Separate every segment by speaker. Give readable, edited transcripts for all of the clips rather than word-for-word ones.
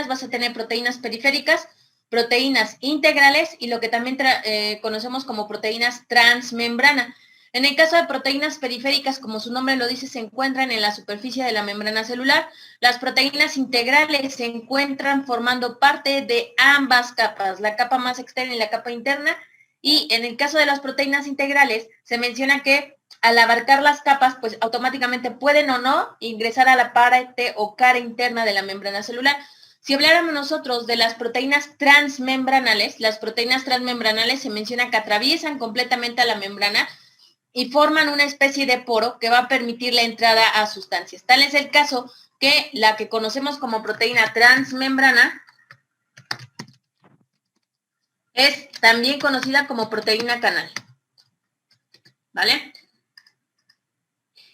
Speaker 1: proteínas vas a tener proteínas periféricas, proteínas integrales y lo que también conocemos como proteínas transmembrana. En el caso de proteínas periféricas, como su nombre lo dice, se encuentran en la superficie de la membrana celular. Las proteínas integrales se encuentran formando parte de ambas capas, la capa más externa y la capa interna. Y en el caso de las proteínas integrales, se menciona que al abarcar las capas, pues automáticamente pueden o no ingresar a la parte o cara interna de la membrana celular. Si habláramos nosotros de las proteínas transmembranales, se menciona que atraviesan completamente a la membrana y forman una especie de poro que va a permitir la entrada a sustancias. Tal es el caso que la que conocemos como proteína transmembrana es también conocida como proteína canal. ¿Vale?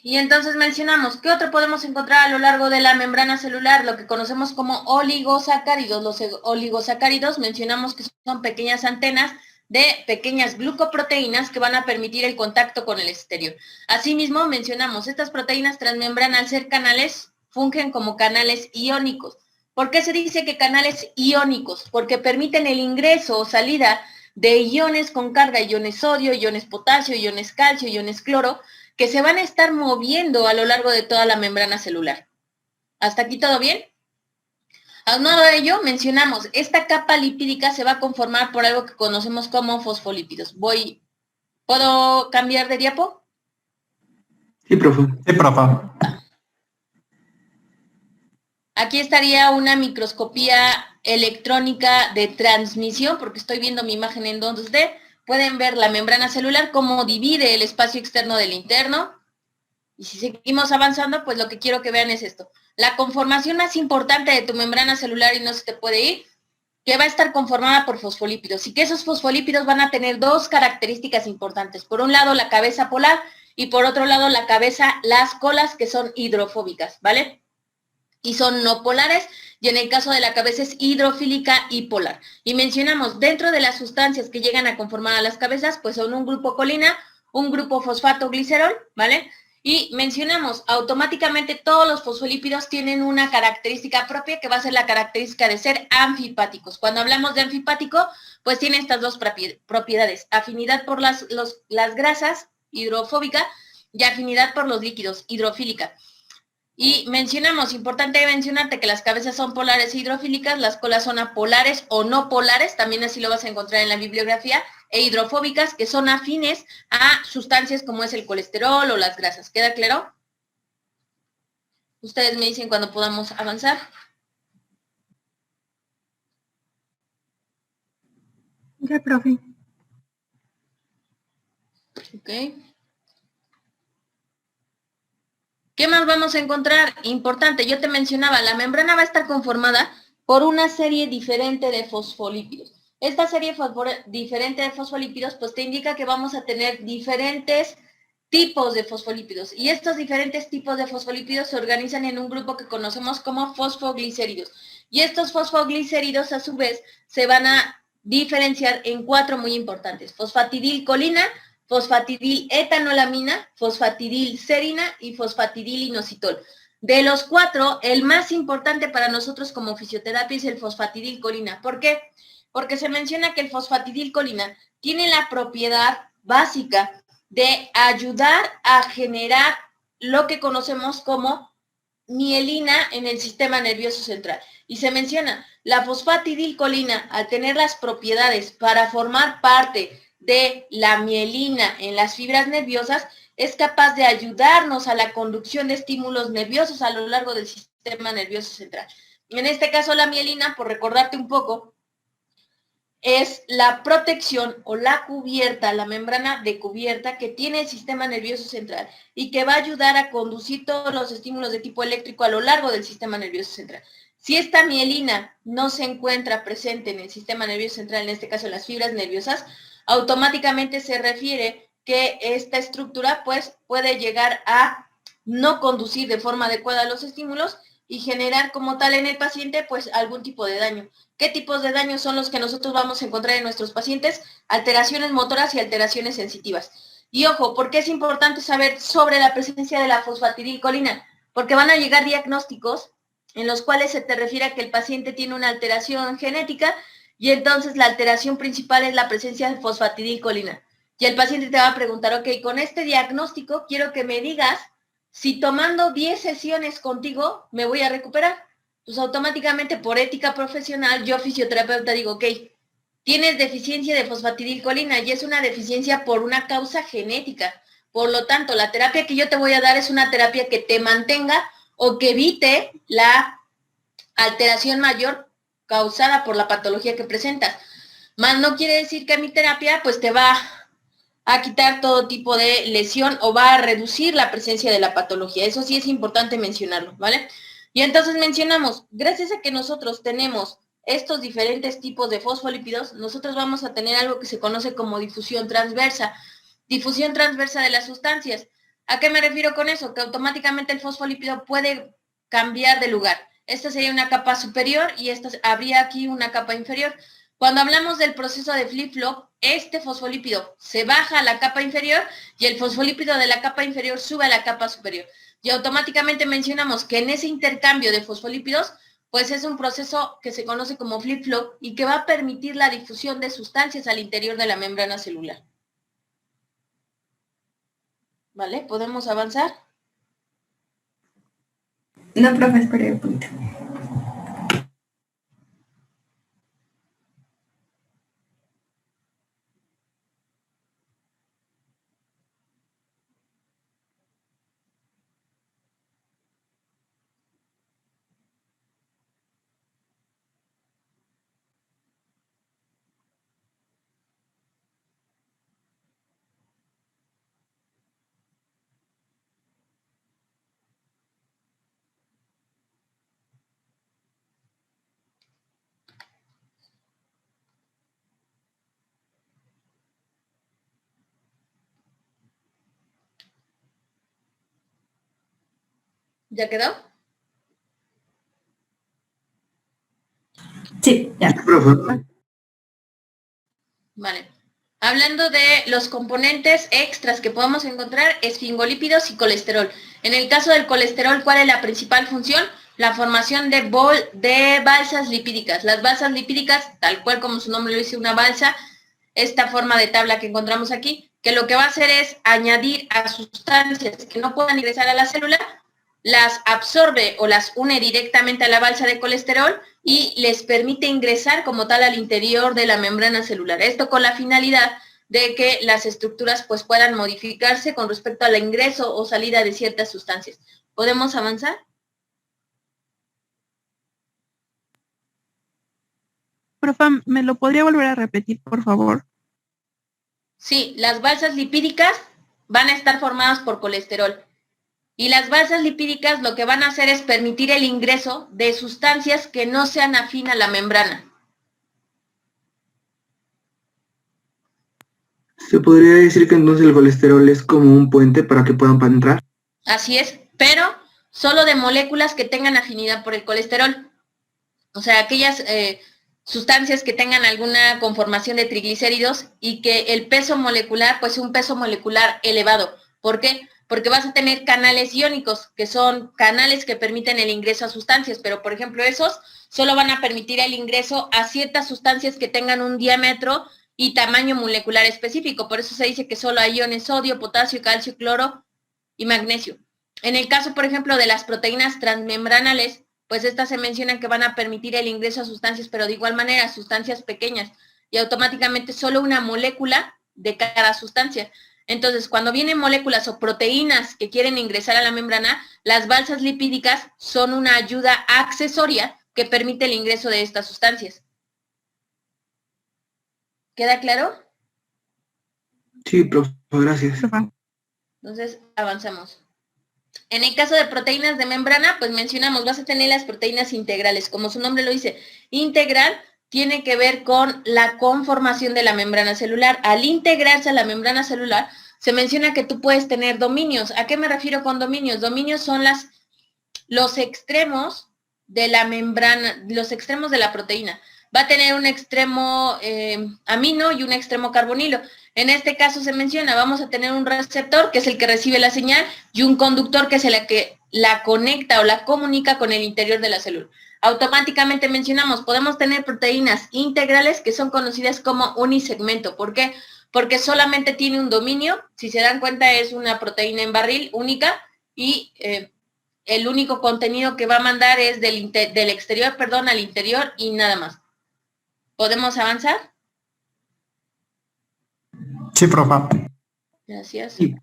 Speaker 1: Y entonces mencionamos, ¿qué otro podemos encontrar a lo largo de la membrana celular? Lo que conocemos como oligosacáridos. Los oligosacáridos mencionamos que son pequeñas antenas de pequeñas glucoproteínas que van a permitir el contacto con el exterior. Asimismo, mencionamos, estas proteínas transmembrana al ser canales, fungen como canales iónicos. ¿Por qué se dice que canales iónicos? Porque permiten el ingreso o salida de iones con carga, iones sodio, iones potasio, iones calcio, iones cloro, que se van a estar moviendo a lo largo de toda la membrana celular. ¿Hasta aquí todo bien? Aunado a ello, mencionamos, esta capa lipídica se va a conformar por algo que conocemos como fosfolípidos. ¿Puedo cambiar de diapo?
Speaker 2: Sí, profe.
Speaker 3: Sí, profe.
Speaker 1: Aquí estaría una microscopía electrónica de transmisión, porque estoy viendo mi imagen en 2D. Pueden ver la membrana celular, cómo divide el espacio externo del interno. Y si seguimos avanzando, pues lo que quiero que vean es esto. La conformación más importante de tu membrana celular, y no se te puede ir, que va a estar conformada por fosfolípidos. Y que esos fosfolípidos van a tener dos características importantes. Por un lado, la cabeza polar, y por otro lado, las colas, que son hidrofóbicas, ¿vale? Y son no polares, y en el caso de la cabeza es hidrofílica y polar. Y mencionamos, dentro de las sustancias que llegan a conformar a las cabezas, pues son un grupo colina, un grupo fosfato glicerol, ¿vale? Y mencionamos, automáticamente todos los fosfolípidos tienen una característica propia que va a ser la característica de ser anfipáticos. Cuando hablamos de anfipático, pues tiene estas dos propiedades, afinidad por las grasas, hidrofóbica, y afinidad por los líquidos, hidrofílica. Y mencionamos, importante mencionarte que las cabezas son polares e hidrofílicas, las colas son apolares o no polares, también así lo vas a encontrar en la bibliografía, e hidrofóbicas, que son afines a sustancias como es el colesterol o las grasas. ¿Queda claro? Ustedes me dicen cuando podamos avanzar.
Speaker 4: Ya, profe.
Speaker 1: Ok. ¿Qué más vamos a encontrar? Importante, yo te mencionaba, la membrana va a estar conformada por una serie diferente de fosfolípidos. Esta serie diferente de fosfolípidos, pues te indica que vamos a tener diferentes tipos de fosfolípidos. Y estos diferentes tipos de fosfolípidos se organizan en un grupo que conocemos como fosfoglicéridos. Y estos fosfoglicéridos, a su vez, se van a diferenciar en 4 muy importantes. Fosfatidilcolina, fosfatidilethanolamina, fosfatidilserina y fosfatidilinositol. De los 4, el más importante para nosotros como fisioterapia es el fosfatidilcolina. ¿Por qué? Porque se menciona que el fosfatidilcolina tiene la propiedad básica de ayudar a generar lo que conocemos como mielina en el sistema nervioso central. Y se menciona, la fosfatidilcolina, al tener las propiedades para formar parte de la mielina en las fibras nerviosas, es capaz de ayudarnos a la conducción de estímulos nerviosos a lo largo del sistema nervioso central. En este caso, la mielina, por recordarte un poco, es la protección o la cubierta, la membrana de cubierta que tiene el sistema nervioso central y que va a ayudar a conducir todos los estímulos de tipo eléctrico a lo largo del sistema nervioso central. Si esta mielina no se encuentra presente en el sistema nervioso central, en este caso en las fibras nerviosas, automáticamente se refiere que esta estructura pues puede llegar a no conducir de forma adecuada los estímulos y generar como tal en el paciente pues algún tipo de daño. ¿Qué tipos de daños son los que nosotros vamos a encontrar en nuestros pacientes? Alteraciones motoras y alteraciones sensitivas. Y ojo, ¿por qué es importante saber sobre la presencia de la fosfatidilcolina? Porque van a llegar diagnósticos en los cuales se te refiere a que el paciente tiene una alteración genética y entonces la alteración principal es la presencia de fosfatidilcolina. Y el paciente te va a preguntar, ok, con este diagnóstico quiero que me digas si tomando 10 sesiones contigo me voy a recuperar. Pues automáticamente por ética profesional, yo fisioterapeuta digo, ok, tienes deficiencia de fosfatidilcolina y es una deficiencia por una causa genética. Por lo tanto, la terapia que yo te voy a dar es una terapia que te mantenga o que evite la alteración mayor causada por la patología que presentas. Más no quiere decir que mi terapia pues te va a quitar todo tipo de lesión o va a reducir la presencia de la patología. Eso sí es importante mencionarlo, ¿vale? Y entonces mencionamos, gracias a que nosotros tenemos estos diferentes tipos de fosfolípidos, nosotros vamos a tener algo que se conoce como difusión transversa de las sustancias. ¿A qué me refiero con eso? Que automáticamente el fosfolípido puede cambiar de lugar. Esta sería una capa superior y esta habría aquí una capa inferior. Cuando hablamos del proceso de flip-flop, este fosfolípido se baja a la capa inferior y el fosfolípido de la capa inferior sube a la capa superior. Y automáticamente mencionamos que en ese intercambio de fosfolípidos, pues es un proceso que se conoce como flip-flop y que va a permitir la difusión de sustancias al interior de la membrana celular. ¿Vale? ¿Podemos avanzar?
Speaker 4: No, profe, espere un poquito.
Speaker 1: ¿Ya quedó?
Speaker 4: Sí, ya.
Speaker 2: Sí, profe.
Speaker 1: Vale. Hablando de los componentes extras que podemos encontrar, esfingolípidos y colesterol. En el caso del colesterol, ¿cuál es la principal función? La formación de balsas lipídicas. Las balsas lipídicas, tal cual como su nombre lo dice, una balsa, esta forma de tabla que encontramos aquí, que lo que va a hacer es añadir a sustancias que no puedan ingresar a la célula, las absorbe o las une directamente a la balsa de colesterol y les permite ingresar como tal al interior de la membrana celular. Esto con la finalidad de que las estructuras pues puedan modificarse con respecto al ingreso o salida de ciertas sustancias. ¿Podemos avanzar?
Speaker 3: Profe, ¿me lo podría volver a repetir, por favor?
Speaker 1: Sí, las balsas lipídicas van a estar formadas por colesterol. Y las balsas lipídicas lo que van a hacer es permitir el ingreso de sustancias que no sean afín a la membrana.
Speaker 2: ¿Se podría decir que entonces el colesterol es como un puente para que puedan entrar?
Speaker 1: Así es, pero solo de moléculas que tengan afinidad por el colesterol. O sea, aquellas sustancias que tengan alguna conformación de triglicéridos y que el peso molecular, pues un peso molecular elevado. ¿Por qué? Porque vas a tener canales iónicos, que son canales que permiten el ingreso a sustancias, pero por ejemplo esos solo van a permitir el ingreso a ciertas sustancias que tengan un diámetro y tamaño molecular específico. Por eso se dice que solo hay iones sodio, potasio, calcio, cloro y magnesio. En el caso, por ejemplo, de las proteínas transmembranales, pues estas se mencionan que van a permitir el ingreso a sustancias, pero de igual manera sustancias pequeñas y automáticamente solo una molécula de cada sustancia. Entonces, cuando vienen moléculas o proteínas que quieren ingresar a la membrana, las balsas lipídicas son una ayuda accesoria que permite el ingreso de estas sustancias. ¿Queda claro?
Speaker 2: Sí, profe, gracias.
Speaker 3: Profe.
Speaker 1: Entonces, avanzamos. En el caso de proteínas de membrana, pues mencionamos, vas a tener las proteínas integrales. Como su nombre lo dice, integral tiene que ver con la conformación de la membrana celular. Al integrarse a la membrana celular, se menciona que tú puedes tener dominios. ¿A qué me refiero con dominios? Dominios son los extremos de la membrana, los extremos de la proteína. Va a tener un extremo amino y un extremo carbonilo. En este caso se menciona, vamos a tener un receptor, que es el que recibe la señal, y un conductor, que es el que la conecta o la comunica con el interior de la célula. Automáticamente mencionamos, podemos tener proteínas integrales que son conocidas como unisegmento. ¿Por qué? Porque solamente tiene un dominio, si se dan cuenta es una proteína en barril única y el único contenido que va a mandar es del exterior, perdón, al interior y nada más. ¿Podemos avanzar?
Speaker 5: Sí, profa.
Speaker 1: Gracias.
Speaker 2: Sí.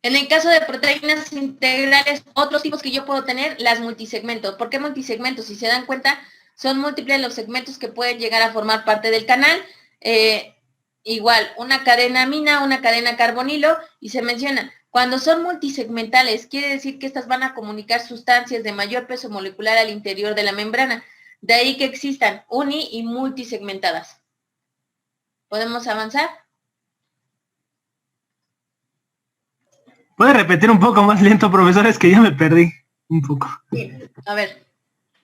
Speaker 1: En el caso de proteínas integrales, otros tipos que yo puedo tener, las multisegmentos. ¿Por qué multisegmentos? Si se dan cuenta, son múltiples los segmentos que pueden llegar a formar parte del canal. Igual, una cadena amina, una cadena carbonilo, y se menciona, cuando son multisegmentales, quiere decir que estas van a comunicar sustancias de mayor peso molecular al interior de la membrana. De ahí que existan uni y multisegmentadas. ¿Podemos avanzar?
Speaker 5: ¿Puede repetir un poco más lento, profesor? Es que ya me perdí un poco.
Speaker 1: Sí. A ver,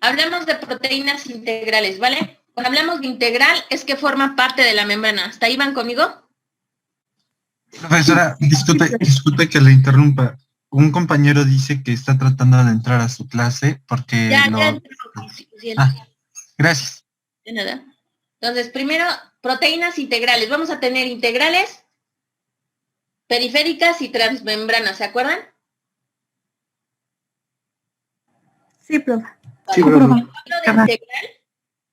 Speaker 1: hablamos de proteínas integrales, ¿vale? Cuando hablamos de integral es que forma parte de la membrana. ¿Hasta ahí van conmigo?
Speaker 6: Profesora, disculpe que le interrumpa. Un compañero dice que está tratando de entrar a su clase porque
Speaker 1: Ya
Speaker 6: lo...
Speaker 1: entró.
Speaker 6: Gracias.
Speaker 1: De nada. Entonces, primero, proteínas integrales. Vamos a tener integrales, periféricas y transmembranas, ¿se acuerdan?
Speaker 3: Sí, profe.
Speaker 2: Sí,
Speaker 1: Cuando
Speaker 2: profe.
Speaker 1: hablo de integral,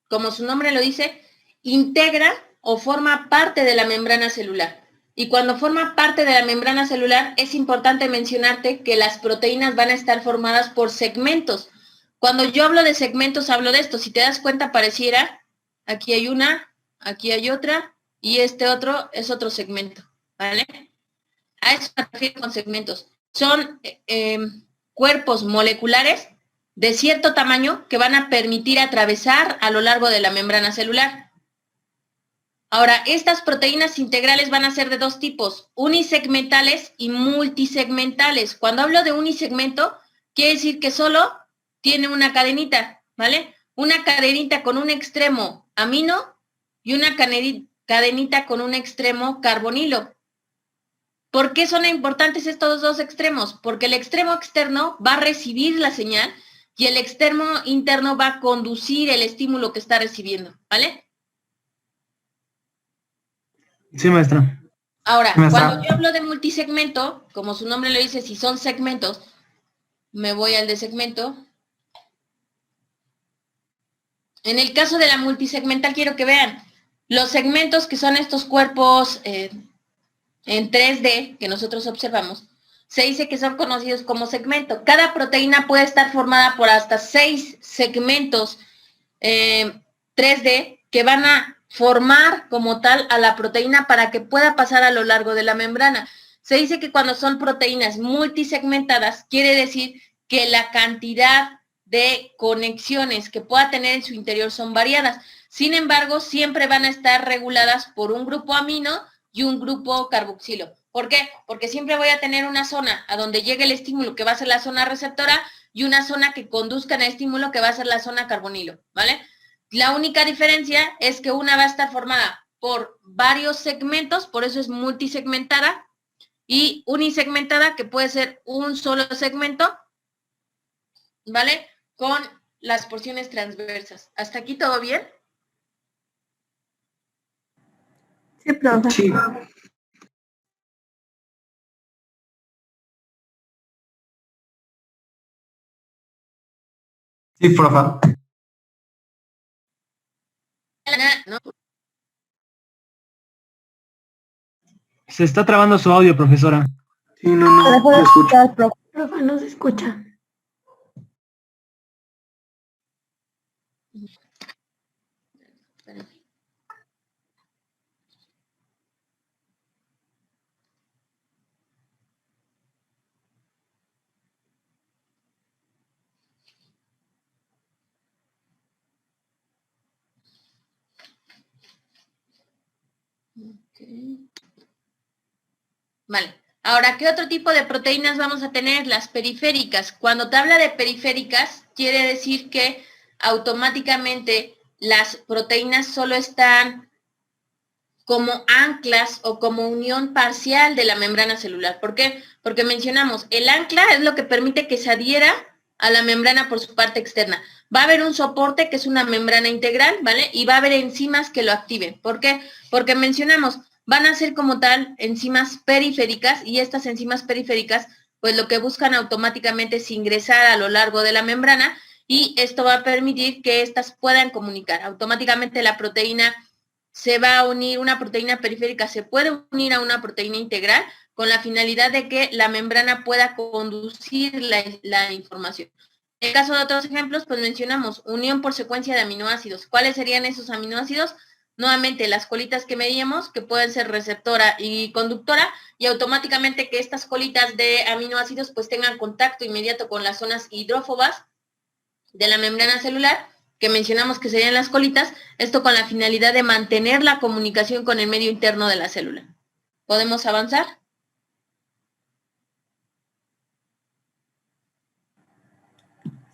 Speaker 1: como su nombre lo dice, integra o forma parte de la membrana celular. Y cuando forma parte de la membrana celular, es importante mencionarte que las proteínas van a estar formadas por segmentos. Cuando yo hablo de segmentos, hablo de esto. Si te das cuenta, pareciera, aquí hay una, aquí hay otra, y este otro es otro segmento, ¿vale? A eso me refiero con segmentos. Son cuerpos moleculares de cierto tamaño que van a permitir atravesar a lo largo de la membrana celular. Ahora, estas proteínas integrales van a ser de dos tipos, unisegmentales y multisegmentales. Cuando hablo de unisegmento, quiere decir que solo tiene una cadenita, ¿vale? Una cadenita con un extremo amino y una cadenita con un extremo carbonilo. ¿Por qué son importantes estos dos extremos? Porque el extremo externo va a recibir la señal y el extremo interno va a conducir el estímulo que está recibiendo, ¿vale?
Speaker 5: Sí, maestra.
Speaker 1: Ahora,
Speaker 5: Sí, maestra.
Speaker 1: cuando yo hablo de multisegmento, como su nombre lo dice, si son segmentos, me voy al de segmento. En el caso de la multisegmental, quiero que vean los segmentos que son estos cuerpos en 3D que nosotros observamos, se dice que son conocidos como segmento. Cada proteína puede estar formada por hasta 6 segmentos 3D que van a formar como tal a la proteína para que pueda pasar a lo largo de la membrana. Se dice que cuando son proteínas multisegmentadas, quiere decir que la cantidad de conexiones que pueda tener en su interior son variadas. Sin embargo, siempre van a estar reguladas por un grupo amino y un grupo carboxilo. ¿Por qué? Porque siempre voy a tener una zona a donde llegue el estímulo, que va a ser la zona receptora, y una zona que conduzca al estímulo, que va a ser la zona carbonilo, ¿vale? La única diferencia es que una va a estar formada por varios segmentos, por eso es multisegmentada, y unisegmentada, que puede ser un solo segmento, ¿vale? Con las porciones transversas. ¿Hasta aquí todo bien?
Speaker 3: Sí, profe.
Speaker 2: Sí.
Speaker 5: Sí, profa.
Speaker 1: ¿No?
Speaker 5: Se está trabando su audio, profesora.
Speaker 2: Sí, no escucho.
Speaker 4: Profe, no se escucha.
Speaker 1: Okay. Vale. Ahora, ¿qué otro tipo de proteínas vamos a tener? Las periféricas. Cuando te habla de periféricas, quiere decir que automáticamente las proteínas solo están como anclas o como unión parcial de la membrana celular. ¿Por qué? Porque mencionamos, el ancla es lo que permite que se adhiera a la membrana por su parte externa. Va a haber un soporte que es una membrana integral, ¿vale? Y va a haber enzimas que lo activen. ¿Por qué? Porque mencionamos, van a ser como tal enzimas periféricas y estas enzimas periféricas, pues lo que buscan automáticamente es ingresar a lo largo de la membrana y esto va a permitir que éstas puedan comunicar. Automáticamente la proteína se va a unir, una proteína periférica se puede unir a una proteína integral con la finalidad de que la membrana pueda conducir la información. En el caso de otros ejemplos, pues mencionamos unión por secuencia de aminoácidos. ¿Cuáles serían esos aminoácidos? Nuevamente, las colitas que medíamos, que pueden ser receptora y conductora, y automáticamente que estas colitas de aminoácidos pues tengan contacto inmediato con las zonas hidrófobas de la membrana celular, que mencionamos que serían las colitas, esto con la finalidad de mantener la comunicación con el medio interno de la célula. ¿Podemos avanzar?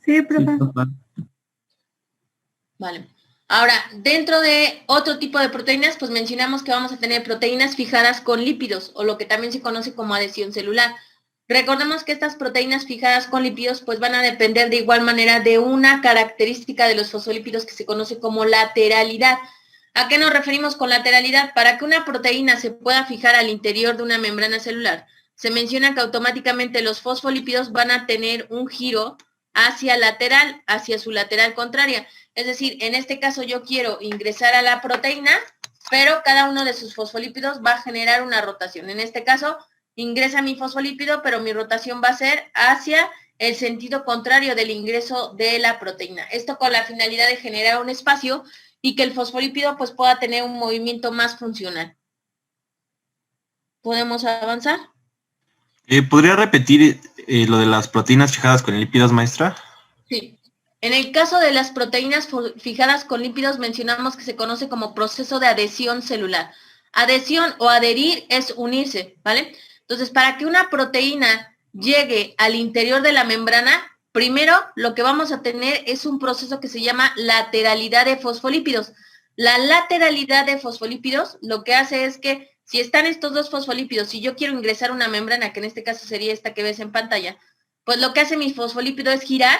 Speaker 4: Sí, profe.
Speaker 1: Vale. Ahora, dentro de otro tipo de proteínas, pues mencionamos que vamos a tener proteínas fijadas con lípidos, o lo que también se conoce como adhesión celular. Recordemos que estas proteínas fijadas con lípidos, pues van a depender de igual manera de una característica de los fosfolípidos que se conoce como lateralidad. ¿A qué nos referimos con lateralidad? Para que una proteína se pueda fijar al interior de una membrana celular, se menciona que automáticamente los fosfolípidos van a tener un giro hacia lateral, hacia su lateral contraria. Es decir, en este caso yo quiero ingresar a la proteína, pero cada uno de sus fosfolípidos va a generar una rotación. En este caso, ingresa mi fosfolípido, pero mi rotación va a ser hacia el sentido contrario del ingreso de la proteína. Esto con la finalidad de generar un espacio y que el fosfolípido pues pueda tener un movimiento más funcional. ¿Podemos avanzar?
Speaker 7: ¿Podría repetir lo de las proteínas fijadas con lípidos, maestra?
Speaker 1: Sí. En el caso de las proteínas fijadas con lípidos, mencionamos que se conoce como proceso de adhesión celular. Adhesión o adherir es unirse, ¿vale? Entonces, para que una proteína llegue al interior de la membrana, primero lo que vamos a tener es un proceso que se llama lateralidad de fosfolípidos. La lateralidad de fosfolípidos lo que hace es que si están estos dos fosfolípidos, si yo quiero ingresar una membrana, que en este caso sería esta que ves en pantalla, pues lo que hace mi fosfolípido es girar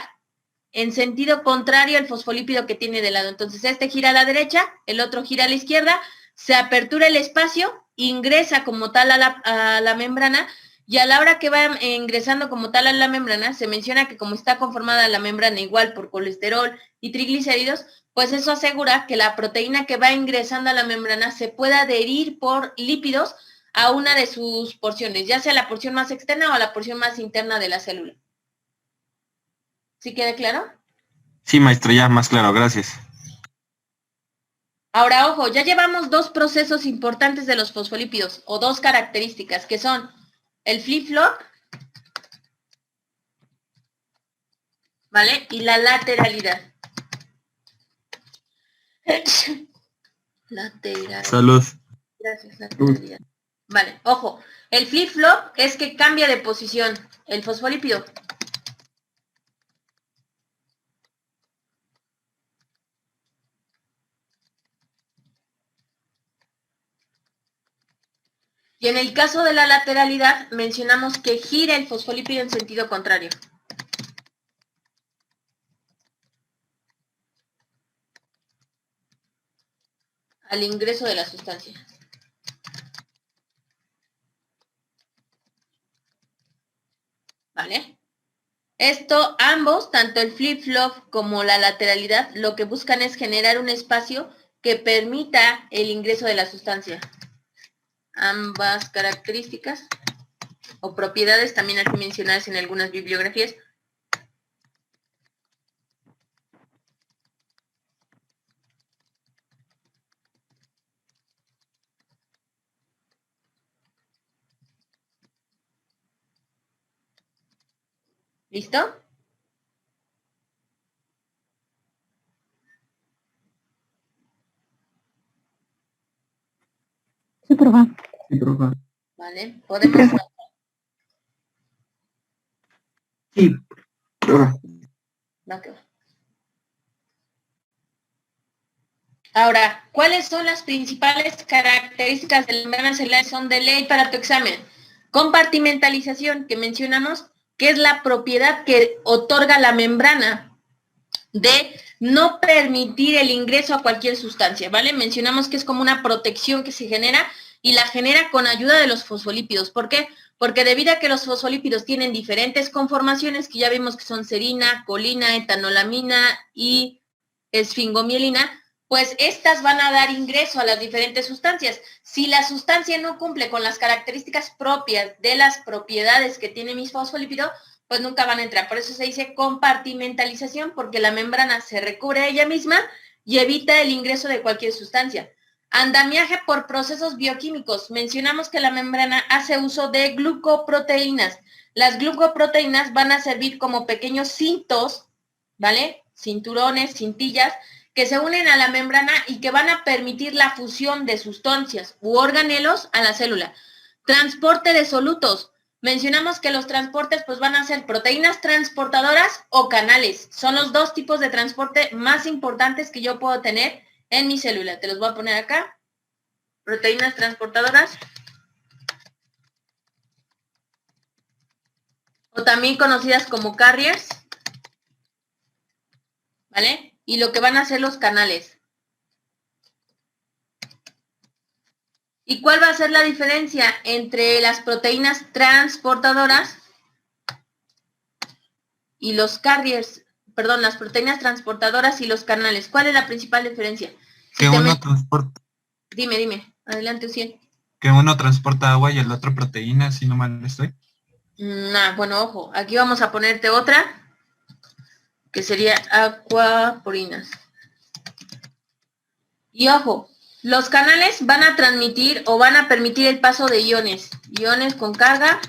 Speaker 1: en sentido contrario al fosfolípido que tiene de lado. Entonces, este gira a la derecha, el otro gira a la izquierda, se apertura el espacio, ingresa como tal a la membrana, y a la hora que va ingresando como tal a la membrana, se menciona que como está conformada la membrana igual por colesterol y triglicéridos, pues eso asegura que la proteína que va ingresando a la membrana se pueda adherir por lípidos a una de sus porciones, ya sea la porción más externa o la porción más interna de la célula. ¿Sí queda claro?
Speaker 7: Sí, maestra, ya más claro, gracias.
Speaker 1: Ahora, ojo, ya llevamos dos procesos importantes de los fosfolípidos, o dos características, que son el flip-flop, ¿vale? Y la lateralidad. Lateralidad.
Speaker 7: Salud.
Speaker 1: Gracias, lateralidad. Vale, ojo, el flip-flop es que cambia de posición el fosfolípido. Y en el caso de la lateralidad, mencionamos que gira el fosfolípido en sentido contrario. Al ingreso de la sustancia. ¿Vale? Esto, ambos, tanto el flip-flop como la lateralidad, lo que buscan es generar un espacio que permita el ingreso de la sustancia. Ambas características o propiedades también aquí mencionadas en algunas bibliografías. ¿Listo?
Speaker 4: Sí, profe.
Speaker 2: Sí, profe.
Speaker 1: ¿Vale? Podemos...
Speaker 2: Sí, profe.
Speaker 1: No, que va. Ahora, ¿cuáles son las principales características de la membrana celular? Son de ley para tu examen. Compartimentalización, que mencionamos, que es la propiedad que otorga la membrana de no permitir el ingreso a cualquier sustancia, ¿vale? Mencionamos que es como una protección que se genera y la genera con ayuda de los fosfolípidos. ¿Por qué? Porque debido a que los fosfolípidos tienen diferentes conformaciones, que ya vimos que son serina, colina, etanolamina y esfingomielina, pues estas van a dar ingreso a las diferentes sustancias. Si la sustancia no cumple con las características propias de las propiedades que tiene mi fosfolípido, pues nunca van a entrar. Por eso se dice compartimentalización, porque la membrana se recubre a ella misma y evita el ingreso de cualquier sustancia. Andamiaje por procesos bioquímicos. Mencionamos que la membrana hace uso de glucoproteínas. Las glucoproteínas van a servir como pequeños cintos, ¿vale? Cinturones, cintillas, que se unen a la membrana y que van a permitir la fusión de sustancias u organelos a la célula. Transporte de solutos. Mencionamos que los transportes pues van a ser proteínas transportadoras o canales. Son los dos tipos de transporte más importantes que yo puedo tener en mi célula. Te los voy a poner acá. Proteínas transportadoras. O también conocidas como carriers. ¿Vale? Y lo que van a ser los canales. ¿Y cuál va a ser la diferencia entre las proteínas transportadoras y los carriers? Perdón, las proteínas transportadoras y los canales. ¿Cuál es la principal diferencia?
Speaker 6: Que uno transporta.
Speaker 1: Dime. Adelante, Uciel.
Speaker 6: Que uno transporta agua y el otro proteína, si no mal estoy.
Speaker 1: Bueno, ojo. Aquí vamos a ponerte otra, que sería aquaporinas. Y ojo, los canales van a transmitir o van a permitir el paso de iones con carga,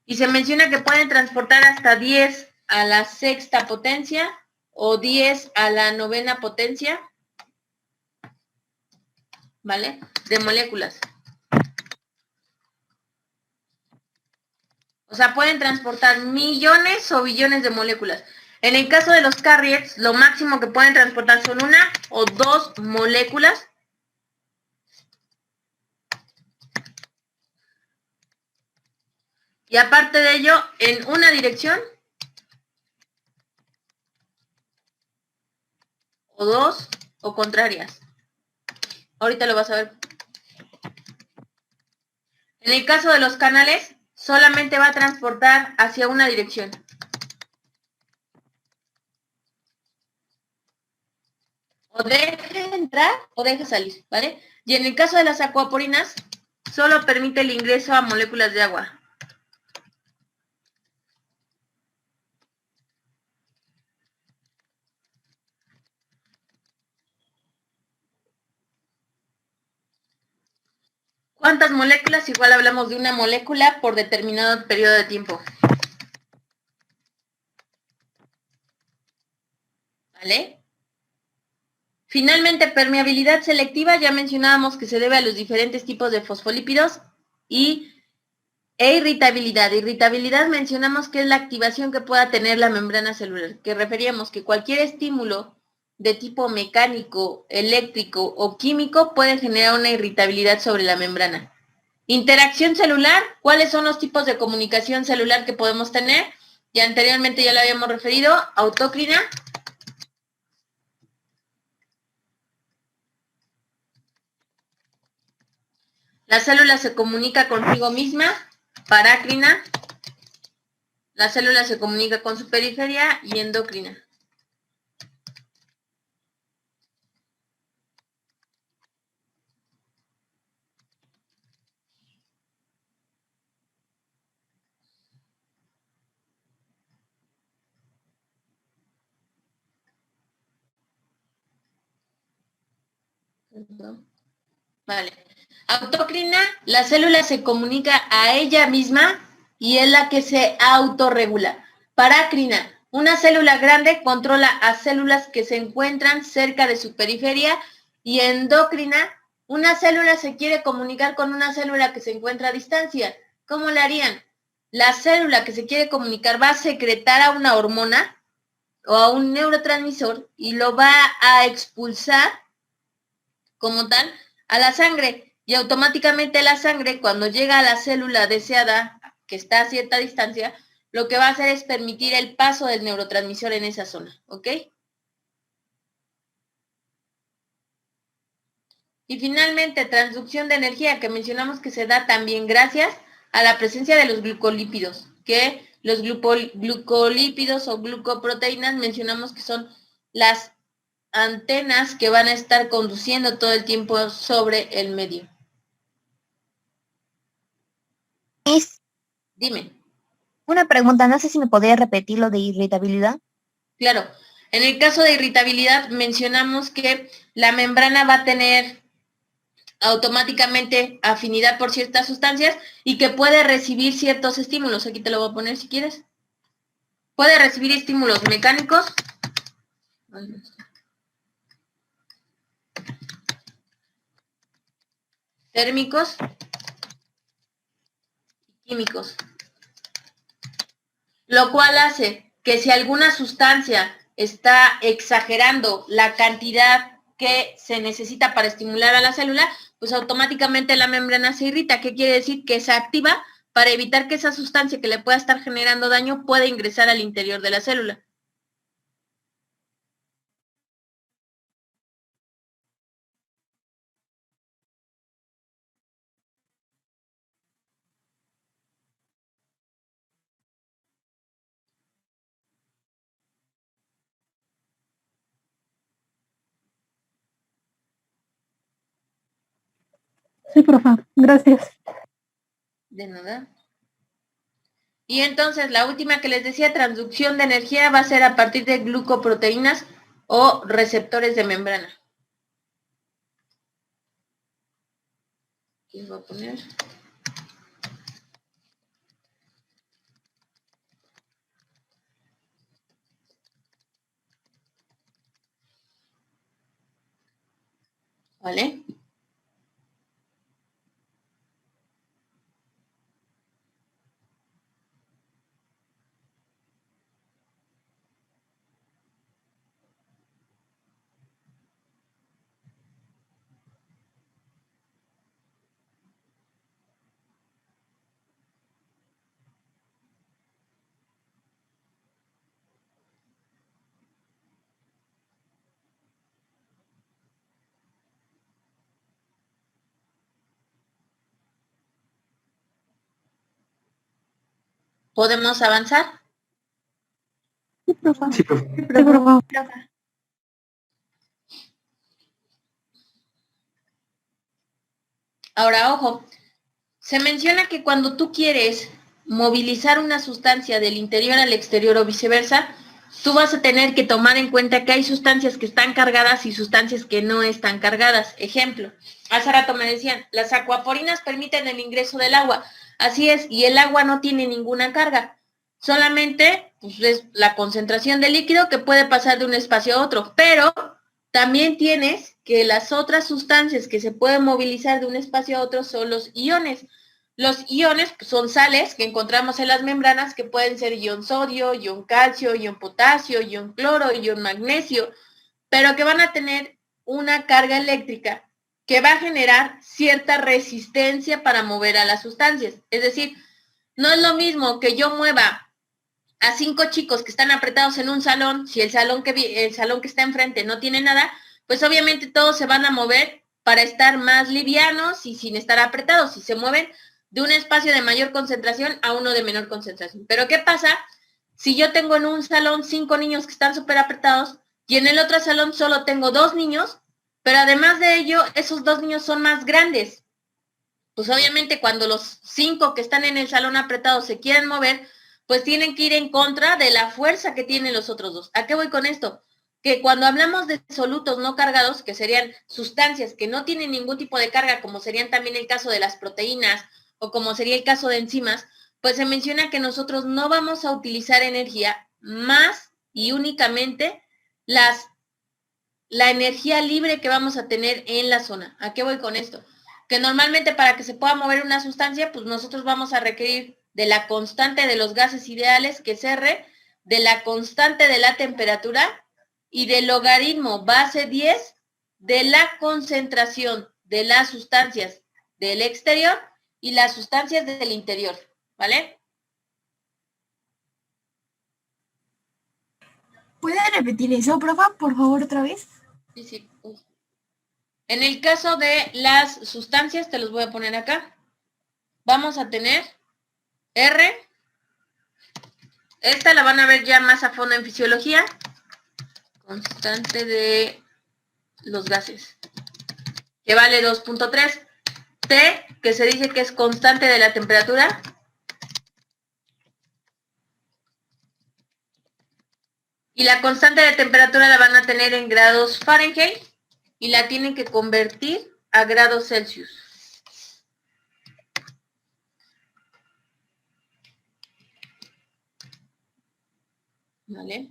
Speaker 1: y se menciona que pueden transportar hasta 10 a la sexta potencia o 10 a la novena potencia, ¿vale? De moléculas. O sea, pueden transportar millones o billones de moléculas. En el caso de los carriers, lo máximo que pueden transportar son 1 o 2 moléculas. Y aparte de ello, en una dirección, o 2, o contrarias. Ahorita lo vas a ver. En el caso de los canales, solamente va a transportar hacia una dirección. O deja entrar o deja salir, ¿vale? Y en el caso de las acuaporinas, solo permite el ingreso a moléculas de agua. ¿Cuántas moléculas? Igual hablamos de una molécula por determinado periodo de tiempo. ¿Vale? Finalmente, permeabilidad selectiva, ya mencionábamos que se debe a los diferentes tipos de fosfolípidos e irritabilidad. Irritabilidad mencionamos que es la activación que pueda tener la membrana celular, que referíamos que cualquier estímulo de tipo mecánico, eléctrico o químico puede generar una irritabilidad sobre la membrana. Interacción celular, ¿cuáles son los tipos de comunicación celular que podemos tener? Ya anteriormente ya lo habíamos referido, autócrina. La célula se comunica consigo misma, parácrina. La célula se comunica con su periferia y endocrina. Vale. Autócrina, la célula se comunica a ella misma y es la que se autorregula. Parácrina, una célula grande controla a células que se encuentran cerca de su periferia. Y endocrina, una célula se quiere comunicar con una célula que se encuentra a distancia. ¿Cómo le harían? La célula que se quiere comunicar va a secretar a una hormona o a un neurotransmisor y lo va a expulsar como tal a la sangre, y automáticamente la sangre, cuando llega a la célula deseada, que está a cierta distancia, lo que va a hacer es permitir el paso del neurotransmisor en esa zona, ¿ok? Y finalmente, transducción de energía, que mencionamos que se da también gracias a la presencia de los glucolípidos, que los glucolípidos o glucoproteínas mencionamos que son las antenas que van a estar conduciendo todo el tiempo sobre el medio. Dime.
Speaker 8: Una pregunta, no sé si me podría repetir lo de irritabilidad.
Speaker 1: Claro, en el caso de irritabilidad mencionamos que la membrana va a tener automáticamente afinidad por ciertas sustancias y que puede recibir ciertos estímulos. Aquí te lo voy a poner si quieres. Puede recibir estímulos mecánicos, térmicos y químicos. Lo cual hace que si alguna sustancia está exagerando la cantidad que se necesita para estimular a la célula, pues automáticamente la membrana se irrita. ¿Qué quiere decir? Que se activa para evitar que esa sustancia que le pueda estar generando daño pueda ingresar al interior de la célula.
Speaker 4: Sí, profe. Gracias.
Speaker 1: De nada. Y entonces la última que les decía, transducción de energía, va a ser a partir de glucoproteínas o receptores de membrana. Les voy a poner. ¿Vale? ¿Podemos avanzar?
Speaker 4: Sí, profe.
Speaker 2: Sí, profe.
Speaker 4: Sí, profe.
Speaker 1: Ahora, ojo, se menciona que cuando tú quieres movilizar una sustancia del interior al exterior o viceversa, tú vas a tener que tomar en cuenta que hay sustancias que están cargadas y sustancias que no están cargadas. Ejemplo, hace rato me decían, las acuaporinas permiten el ingreso del agua. Así es, y el agua no tiene ninguna carga. Solamente pues, es la concentración de líquido que puede pasar de un espacio a otro, pero también tienes que las otras sustancias que se pueden movilizar de un espacio a otro son los iones. Los iones pues, son sales que encontramos en las membranas que pueden ser ion sodio, ion calcio, ion potasio, ion cloro, ion magnesio, pero que van a tener una carga eléctrica que va a generar cierta resistencia para mover a las sustancias. Es decir, no es lo mismo que yo mueva a 5 chicos que están apretados en un salón, si el salón que está enfrente no tiene nada, pues obviamente todos se van a mover para estar más livianos y sin estar apretados, si se mueven de un espacio de mayor concentración a uno de menor concentración. Pero ¿qué pasa si yo tengo en un salón 5 niños que están súper apretados y en el otro salón solo tengo 2 niños, pero además de ello, esos 2 niños son más grandes? Pues obviamente cuando los 5 que están en el salón apretados se quieren mover, pues tienen que ir en contra de la fuerza que tienen los otros 2. ¿A qué voy con esto? Que cuando hablamos de solutos no cargados, que serían sustancias que no tienen ningún tipo de carga, como serían también el caso de las proteínas o como sería el caso de enzimas, pues se menciona que nosotros no vamos a utilizar energía más y únicamente la energía libre que vamos a tener en la zona. ¿A qué voy con esto? Que normalmente para que se pueda mover una sustancia, pues nosotros vamos a requerir de la constante de los gases ideales, que es R, de la constante de la temperatura y del logaritmo base 10 de la concentración de las sustancias del exterior y las sustancias del interior, ¿vale?
Speaker 9: ¿Puede repetir eso, profa, por favor, otra vez?
Speaker 1: Sí, sí. En el caso de las sustancias, te los voy a poner acá. Vamos a tener R. Esta la van a ver ya más a fondo en fisiología. Constante de los gases, que vale 2.3. T, que se dice que es constante de la temperatura. Y la constante de temperatura la van a tener en grados Fahrenheit y la tienen que convertir a grados Celsius. ¿Vale?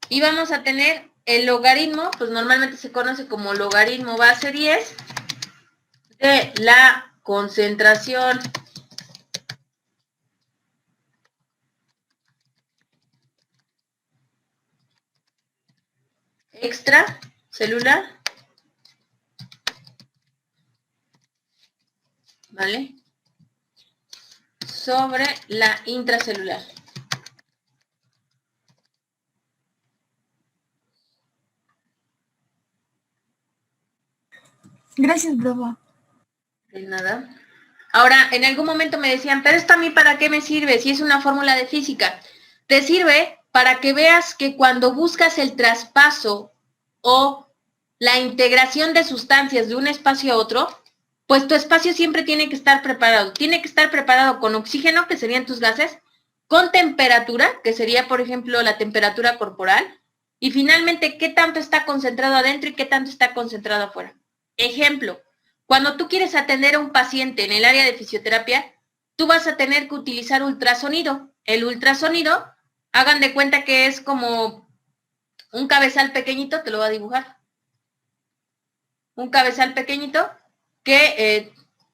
Speaker 1: Y vamos a tener el logaritmo, pues normalmente se conoce como logaritmo base 10 de la concentración extracelular, ¿vale? Sobre la intracelular.
Speaker 9: Gracias, profa.
Speaker 1: De nada. Ahora, en algún momento me decían, pero esto a mí para qué me sirve si es una fórmula de física. Te sirve para que veas que cuando buscas el traspaso o la integración de sustancias de un espacio a otro, pues tu espacio siempre tiene que estar preparado. Tiene que estar preparado con oxígeno, que serían tus gases, con temperatura, que sería, por ejemplo, la temperatura corporal, y finalmente, qué tanto está concentrado adentro y qué tanto está concentrado afuera. Ejemplo, cuando tú quieres atender a un paciente en el área de fisioterapia, tú vas a tener que utilizar ultrasonido. El ultrasonido, hagan de cuenta que es como un cabezal pequeñito, te lo voy a dibujar. Un cabezal pequeñito que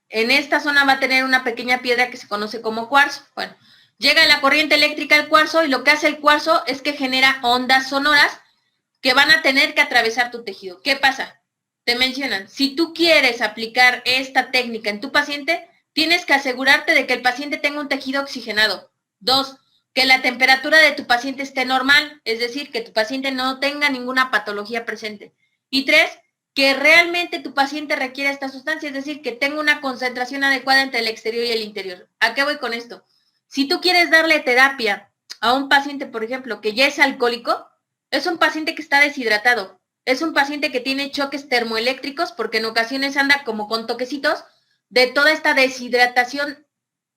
Speaker 1: en esta zona va a tener una pequeña piedra que se conoce como cuarzo. Bueno, llega la corriente eléctrica al cuarzo y lo que hace el cuarzo es que genera ondas sonoras que van a tener que atravesar tu tejido. ¿Qué pasa? Te mencionan, si tú quieres aplicar esta técnica en tu paciente, tienes que asegurarte de que el paciente tenga un tejido oxigenado. 2, que la temperatura de tu paciente esté normal, es decir, que tu paciente no tenga ninguna patología presente. Y 3, que realmente tu paciente requiera esta sustancia, es decir, que tenga una concentración adecuada entre el exterior y el interior. ¿A qué voy con esto? Si tú quieres darle terapia a un paciente, por ejemplo, que ya es alcohólico, es un paciente que está deshidratado. Es un paciente que tiene choques termoeléctricos porque en ocasiones anda como con toquecitos de toda esta deshidratación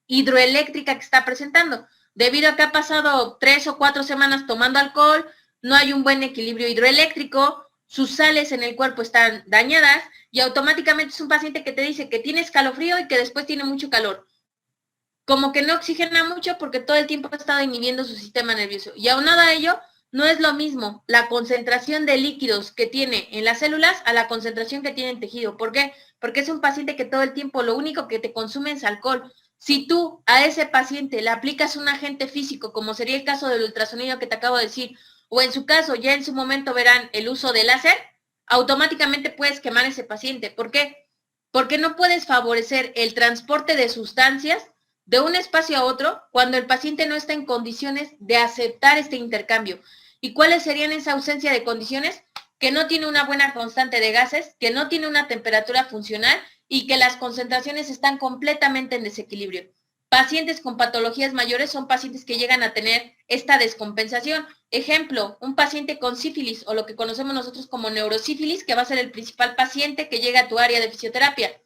Speaker 1: hidroeléctrica que está presentando. Debido a que ha pasado 3 o 4 semanas tomando alcohol, no hay un buen equilibrio hidroeléctrico, sus sales en el cuerpo están dañadas y automáticamente es un paciente que te dice que tiene escalofrío y que después tiene mucho calor. Como que no oxigena mucho porque todo el tiempo ha estado inhibiendo su sistema nervioso. Y aunado a ello, no es lo mismo la concentración de líquidos que tiene en las células a la concentración que tiene en tejido. ¿Por qué? Porque es un paciente que todo el tiempo lo único que te consume es alcohol. Si tú a ese paciente le aplicas un agente físico, como sería el caso del ultrasonido que te acabo de decir, o en su caso, ya en su momento verán el uso del láser, automáticamente puedes quemar a ese paciente. ¿Por qué? Porque no puedes favorecer el transporte de sustancias de un espacio a otro cuando el paciente no está en condiciones de aceptar este intercambio. ¿Y cuáles serían esa ausencia de condiciones? Que no tiene una buena constante de gases, que no tiene una temperatura funcional y que las concentraciones están completamente en desequilibrio. Pacientes con patologías mayores son pacientes que llegan a tener esta descompensación. Ejemplo, un paciente con sífilis o lo que conocemos nosotros como neurosífilis, que va a ser el principal paciente que llega a tu área de fisioterapia.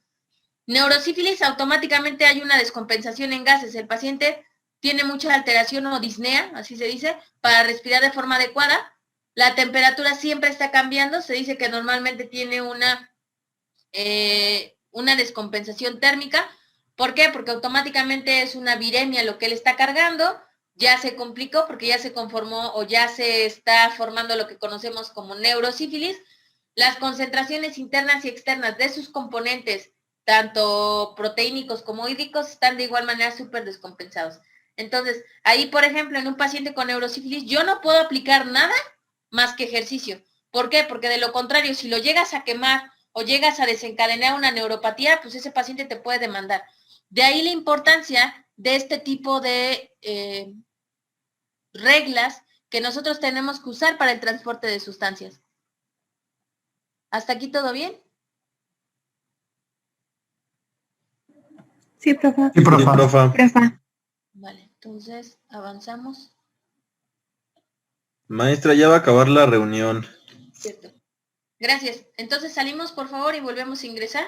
Speaker 1: Neurosífilis, automáticamente hay una descompensación en gases. El paciente tiene mucha alteración o disnea, así se dice, para respirar de forma adecuada. La temperatura siempre está cambiando. Se dice que normalmente tiene una descompensación térmica. ¿Por qué? Porque automáticamente es una viremia lo que él está cargando. Ya se complicó porque ya se conformó o ya se está formando lo que conocemos como neurosífilis. Las concentraciones internas y externas de sus componentes, tanto proteínicos como hídricos, están de igual manera súper descompensados. Entonces, ahí, por ejemplo, en un paciente con neurosífilis, yo no puedo aplicar nada más que ejercicio. ¿Por qué? Porque de lo contrario, si lo llegas a quemar o llegas a desencadenar una neuropatía, pues ese paciente te puede demandar. De ahí la importancia de este tipo de reglas que nosotros tenemos que usar para el transporte de sustancias. ¿Hasta aquí todo bien?
Speaker 4: Sí, profa.
Speaker 6: Sí, profa.
Speaker 4: Profa.
Speaker 1: Vale, entonces avanzamos.
Speaker 7: Maestra, ya va a acabar la reunión.
Speaker 1: Cierto. Gracias. Entonces salimos, por favor, y volvemos a ingresar.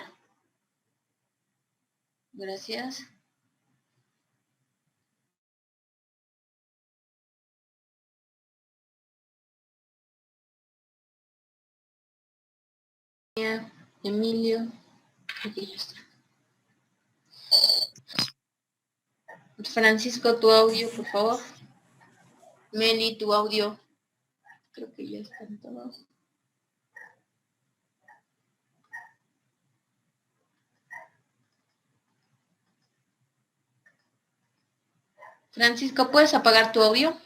Speaker 1: Gracias. Emilio. Aquí ya está. Francisco, tu audio, por favor. Meli, tu audio. Creo que ya están todos. Francisco, ¿puedes apagar tu audio?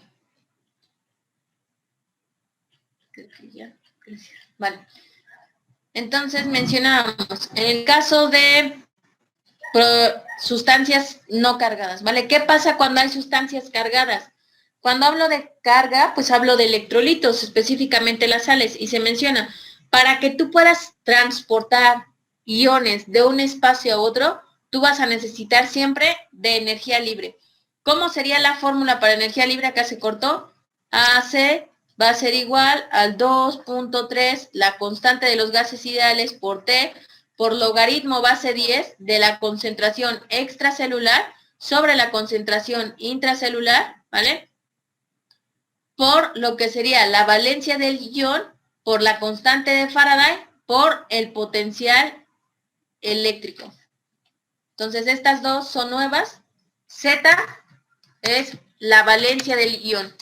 Speaker 1: Creo que ya. Gracias. Vale. Entonces mencionábamos, en el caso de sustancias no cargadas, ¿vale? ¿Qué pasa cuando hay sustancias cargadas? Cuando hablo de carga, pues hablo de electrolitos, específicamente las sales, y se menciona, para que tú puedas transportar iones de un espacio a otro, tú vas a necesitar siempre de energía libre. ¿Cómo sería la fórmula para energía libre? Acá se cortó. AC va a ser igual al 2.3, la constante de los gases ideales por T, por logaritmo base 10 de la concentración extracelular sobre la concentración intracelular, ¿vale? Por lo que sería la valencia del ion, por la constante de Faraday, por el potencial eléctrico. Entonces, estas dos son nuevas. Z es la valencia del ion.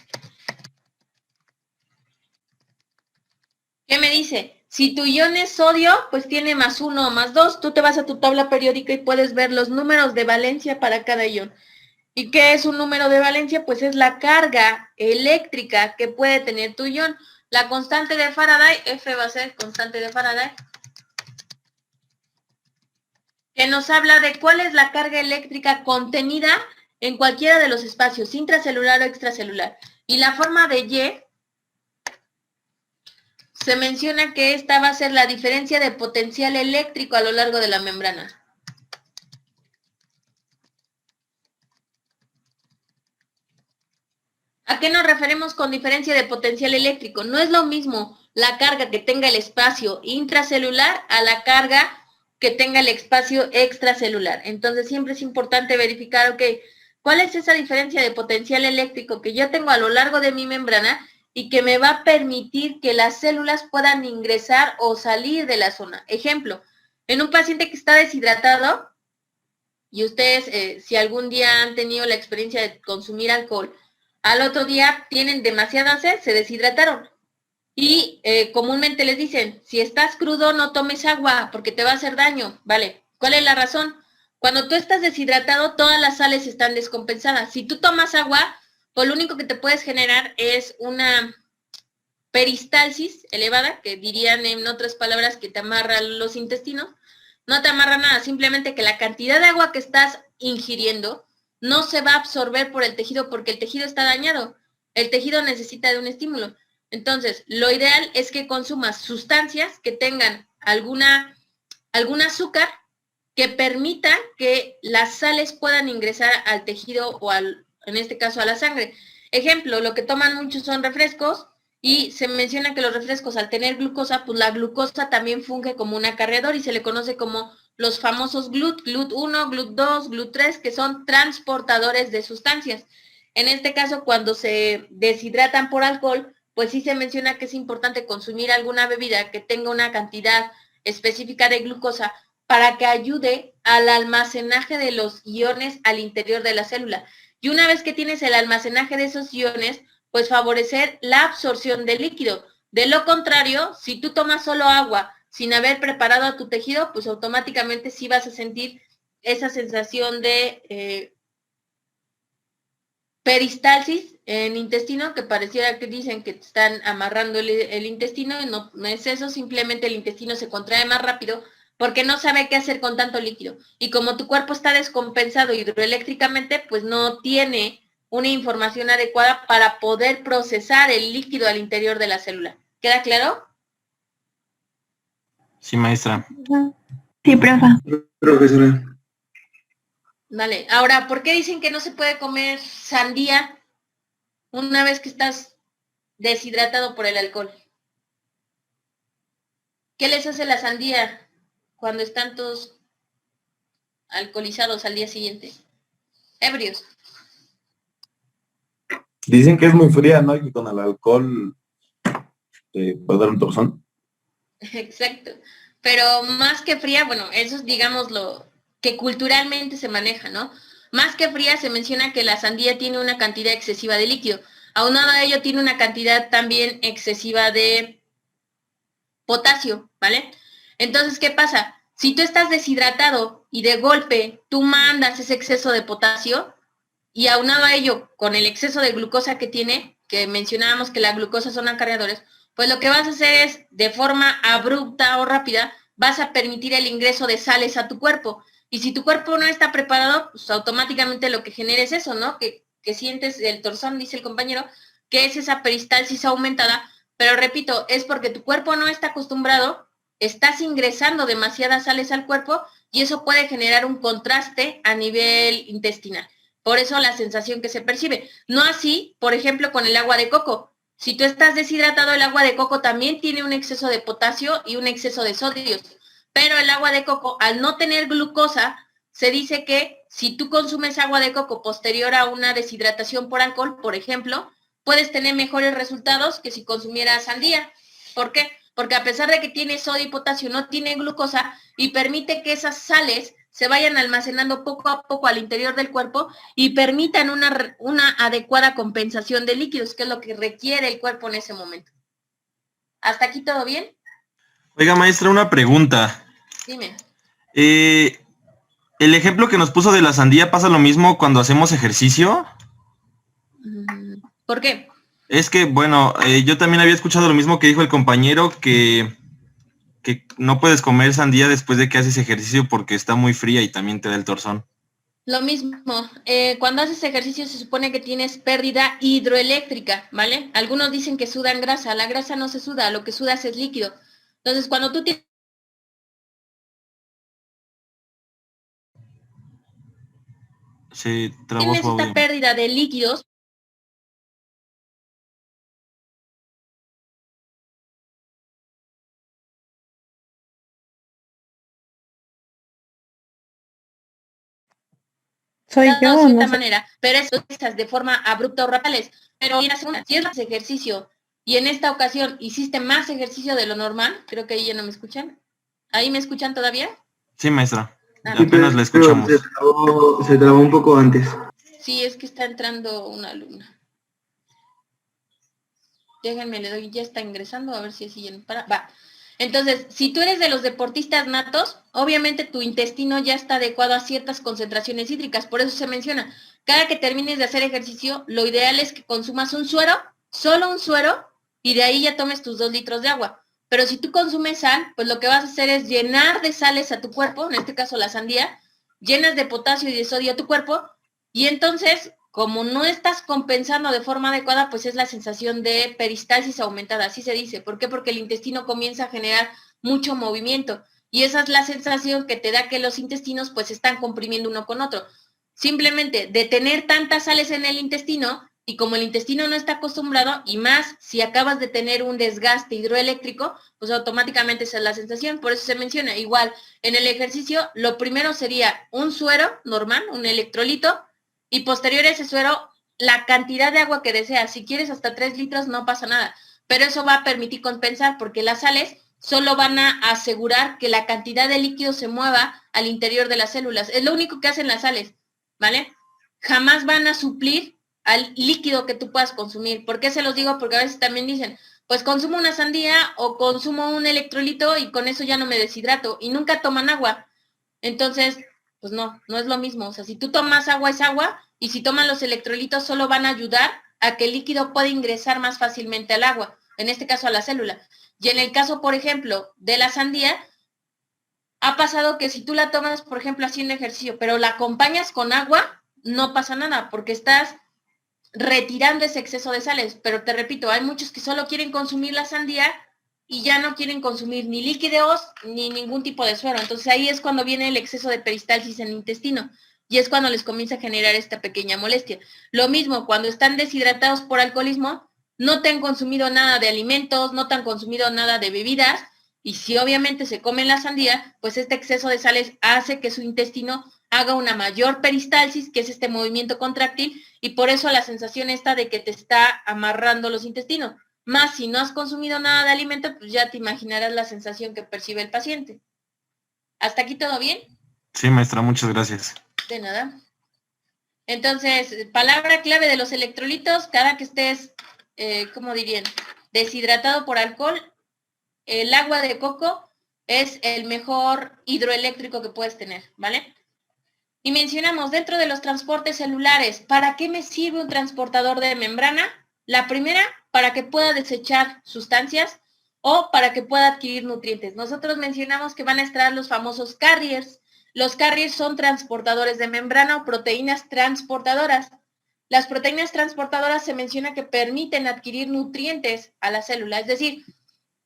Speaker 1: ¿Qué me dice? Si tu ion es sodio, pues tiene +1 o +2. Tú te vas a tu tabla periódica y puedes ver los números de valencia para cada ion. ¿Y qué es un número de valencia? Pues es la carga eléctrica que puede tener tu ion. La constante de Faraday, F va a ser constante de Faraday, que nos habla de cuál es la carga eléctrica contenida en cualquiera de los espacios, intracelular o extracelular. Y la forma de Y se menciona que esta va a ser la diferencia de potencial eléctrico a lo largo de la membrana. ¿A qué nos referimos con diferencia de potencial eléctrico? No es lo mismo la carga que tenga el espacio intracelular a la carga que tenga el espacio extracelular. Entonces siempre es importante verificar, ok, ¿cuál es esa diferencia de potencial eléctrico que yo tengo a lo largo de mi membrana y que me va a permitir que las células puedan ingresar o salir de la zona? Ejemplo, en un paciente que está deshidratado, y ustedes si algún día han tenido la experiencia de consumir alcohol, al otro día tienen demasiada sed, se deshidrataron. Y comúnmente les dicen, si estás crudo no tomes agua porque te va a hacer daño, ¿vale? ¿Cuál es la razón? Cuando tú estás deshidratado, todas las sales están descompensadas. Si tú tomas agua, pues lo único que te puedes generar es una peristalsis elevada, que dirían en otras palabras que te amarra los intestinos. No te amarra nada, simplemente que la cantidad de agua que estás ingiriendo no se va a absorber por el tejido porque el tejido está dañado. El tejido necesita de un estímulo. Entonces, lo ideal es que consumas sustancias que tengan algún azúcar que permita que las sales puedan ingresar al tejido o en este caso a la sangre. Ejemplo, lo que toman muchos son refrescos y se menciona que los refrescos al tener glucosa, pues la glucosa también funge como un acarreador y se le conoce como los famosos GLUT, GLUT1, GLUT2, GLUT3, que son transportadores de sustancias. En este caso, cuando se deshidratan por alcohol, pues sí se menciona que es importante consumir alguna bebida que tenga una cantidad específica de glucosa para que ayude al almacenaje de los iones al interior de la célula. Y una vez que tienes el almacenaje de esos iones, pues favorecer la absorción del líquido. De lo contrario, si tú tomas solo agua sin haber preparado a tu tejido, pues automáticamente sí vas a sentir esa sensación de peristalsis en intestino, que pareciera que dicen que te están amarrando el intestino, y no es eso, simplemente el intestino se contrae más rápido porque no sabe qué hacer con tanto líquido. Y como tu cuerpo está descompensado hidroeléctricamente, pues no tiene una información adecuada para poder procesar el líquido al interior de la célula. ¿Queda claro?
Speaker 7: Sí, maestra.
Speaker 9: Sí, profa.
Speaker 2: Profesora.
Speaker 1: Vale, ahora, ¿por qué dicen que no se puede comer sandía una vez que estás deshidratado por el alcohol? ¿Qué les hace la sandía cuando están todos alcoholizados al día siguiente? Ebrios.
Speaker 10: Dicen que es muy fría, ¿no? Y que con el alcohol puede dar un torzón.
Speaker 1: Exacto. Pero más que fría, bueno, eso es, digamos, lo que culturalmente se maneja, ¿no? Más que fría se menciona que la sandía tiene una cantidad excesiva de líquido. Aunado a ello tiene una cantidad también excesiva de potasio, ¿vale? Entonces, ¿qué pasa? Si tú estás deshidratado y de golpe tú mandas ese exceso de potasio, y aunado a ello con el exceso de glucosa que tiene, que mencionábamos que la glucosa son acarreadores, pues lo que vas a hacer es, de forma abrupta o rápida, vas a permitir el ingreso de sales a tu cuerpo. Y si tu cuerpo no está preparado, pues automáticamente lo que genera es eso, ¿no? Que sientes el torzón, dice el compañero, que es esa peristalsis aumentada, pero repito, es porque tu cuerpo no está acostumbrado, estás ingresando demasiadas sales al cuerpo y eso puede generar un contraste a nivel intestinal. Por eso la sensación que se percibe. No así, por ejemplo, con el agua de coco. Si tú estás deshidratado, el agua de coco también tiene un exceso de potasio y un exceso de sodio. Pero el agua de coco, al no tener glucosa, se dice que si tú consumes agua de coco posterior a una deshidratación por alcohol, por ejemplo, puedes tener mejores resultados que si consumieras sandía. ¿Por qué? Porque a pesar de que tiene sodio y potasio, no tiene glucosa y permite que esas sales se vayan almacenando poco a poco al interior del cuerpo y permitan una adecuada compensación de líquidos, que es lo que requiere el cuerpo en ese momento. ¿Hasta aquí todo bien?
Speaker 7: Oiga, maestra, una pregunta.
Speaker 1: Dime.
Speaker 7: El ejemplo que nos puso de la sandía, ¿pasa lo mismo cuando hacemos ejercicio?
Speaker 1: ¿Por qué?
Speaker 7: Es que, bueno, yo también había escuchado lo mismo que dijo el compañero, que no puedes comer sandía después de que haces ejercicio porque está muy fría y también te da el torzón.
Speaker 1: Lo mismo, cuando haces ejercicio se supone que tienes pérdida hidroeléctrica, ¿vale? Algunos dicen que sudan grasa, la grasa no se suda, lo que sudas es líquido. Entonces, cuando tú tienes
Speaker 7: Se trabó su
Speaker 1: esta
Speaker 7: audio.
Speaker 1: pérdida de líquidos,
Speaker 4: Soy
Speaker 1: de
Speaker 4: yo,
Speaker 1: cierta
Speaker 4: no sé.
Speaker 1: manera, pero eso es de forma abrupta o rápida. Pero si haces ejercicio y en esta ocasión hiciste más ejercicio de lo normal, creo que ahí ya no me escuchan. ¿Ahí me escuchan todavía?
Speaker 7: Sí, maestra.
Speaker 1: Ah,
Speaker 7: Apenas la
Speaker 2: Pero
Speaker 7: escuchamos.
Speaker 2: se trabó un poco antes.
Speaker 1: sí, es que está entrando una alumna. Déjenme, le doy, ya está ingresando, a ver si así para. Va. Entonces, si tú eres de los deportistas natos, obviamente tu intestino ya está adecuado a ciertas concentraciones hídricas, por eso se menciona, cada que termines de hacer ejercicio, lo ideal es que consumas un suero, solo un suero, y de ahí ya tomes tus 2 litros de agua. Pero si tú consumes sal, pues lo que vas a hacer es llenar de sales a tu cuerpo, en este caso la sandía, llenas de potasio y de sodio a tu cuerpo, y entonces, como no estás compensando de forma adecuada, pues es la sensación de peristalsis aumentada, así se dice. ¿Por qué? Porque el intestino comienza a generar mucho movimiento y esa es la sensación que te da que los intestinos pues están comprimiendo uno con otro. Simplemente de tener tantas sales en el intestino y como el intestino no está acostumbrado y más si acabas de tener un desgaste hidroeléctrico, pues automáticamente esa es la sensación. Por eso se menciona, igual en el ejercicio, lo primero sería un suero normal, un electrolito, y posterior a ese suero, la cantidad de agua que deseas. Si quieres hasta 3 litros, no pasa nada. Pero eso va a permitir compensar porque las sales solo van a asegurar que la cantidad de líquido se mueva al interior de las células. Es lo único que hacen las sales, ¿vale? Jamás van a suplir al líquido que tú puedas consumir. ¿Por qué se los digo? Porque a veces también dicen, pues consumo una sandía o consumo un electrolito y con eso ya no me deshidrato. Y nunca toman agua. Entonces, pues no es lo mismo. O sea, si tú tomas agua, es agua, y si toman los electrolitos solo van a ayudar a que el líquido pueda ingresar más fácilmente al agua, en este caso a la célula. Y en el caso, por ejemplo, de la sandía, ha pasado que si tú la tomas, por ejemplo, haciendo ejercicio, pero la acompañas con agua, no pasa nada, porque estás retirando ese exceso de sales. Pero te repito, hay muchos que solo quieren consumir la sandía y ya no quieren consumir ni líquidos ni ningún tipo de suero. Entonces ahí es cuando viene el exceso de peristalsis en el intestino y es cuando les comienza a generar esta pequeña molestia. Lo mismo, cuando están deshidratados por alcoholismo, no te han consumido nada de alimentos, no te han consumido nada de bebidas, y si obviamente se comen la sandía, pues este exceso de sales hace que su intestino haga una mayor peristalsis, que es este movimiento contráctil, y por eso la sensación esta de que te está amarrando los intestinos. Más si no has consumido nada de alimento, pues ya te imaginarás la sensación que percibe el paciente. ¿Hasta aquí todo bien?
Speaker 7: Sí, maestra, muchas gracias.
Speaker 1: De nada. Entonces, palabra clave de los electrolitos, cada que estés, ¿cómo dirían? Deshidratado por alcohol, el agua de coco es el mejor hidroeléctrico que puedes tener, ¿vale? Y mencionamos dentro de los transportes celulares, ¿para qué me sirve un transportador de membrana? La primera, para que pueda desechar sustancias o para que pueda adquirir nutrientes. Nosotros mencionamos que van a estar los famosos carriers. Los carriers son transportadores de membrana o proteínas transportadoras. Las proteínas transportadoras se menciona que permiten adquirir nutrientes a la célula. Es decir,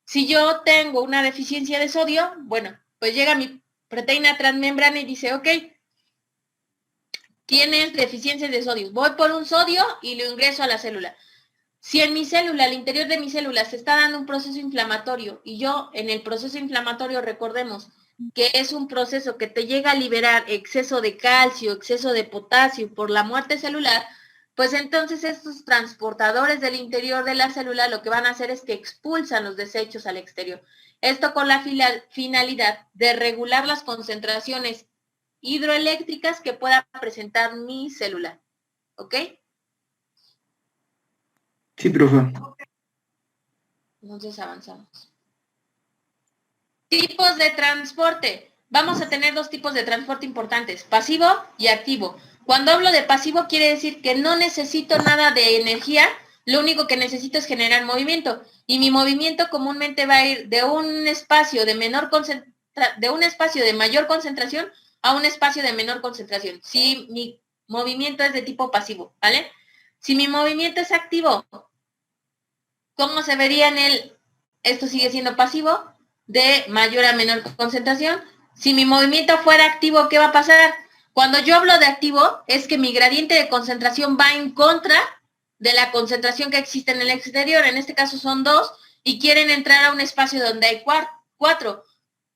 Speaker 1: si yo tengo una deficiencia de sodio, bueno, pues llega mi proteína transmembrana y dice, ok, tienes deficiencia de sodio. Voy por un sodio y lo ingreso a la célula. Si en mi célula, al interior de mi célula, se está dando un proceso inflamatorio y yo en el proceso inflamatorio, recordemos que es un proceso que te llega a liberar exceso de calcio, exceso de potasio por la muerte celular, pues entonces estos transportadores del interior de la célula lo que van a hacer es que expulsan los desechos al exterior. Esto con la finalidad de regular las concentraciones hidroeléctricas que pueda presentar mi célula. ¿Ok?
Speaker 2: Sí, profe.
Speaker 1: Entonces avanzamos. Tipos de transporte. Vamos a tener dos tipos de transporte importantes, pasivo y activo. Cuando hablo de pasivo quiere decir que no necesito nada de energía, lo único que necesito es generar movimiento. Y mi movimiento comúnmente va a ir de un espacio de mayor concentración a un espacio de menor concentración. Si mi movimiento es de tipo pasivo, ¿vale? Si mi movimiento es activo, ¿cómo se vería en el? Esto sigue siendo pasivo, de mayor a menor concentración. Si mi movimiento fuera activo, ¿qué va a pasar? Cuando yo hablo de activo, es que mi gradiente de concentración va en contra de la concentración que existe en el exterior. En este caso son 2 y quieren entrar a un espacio donde hay 4.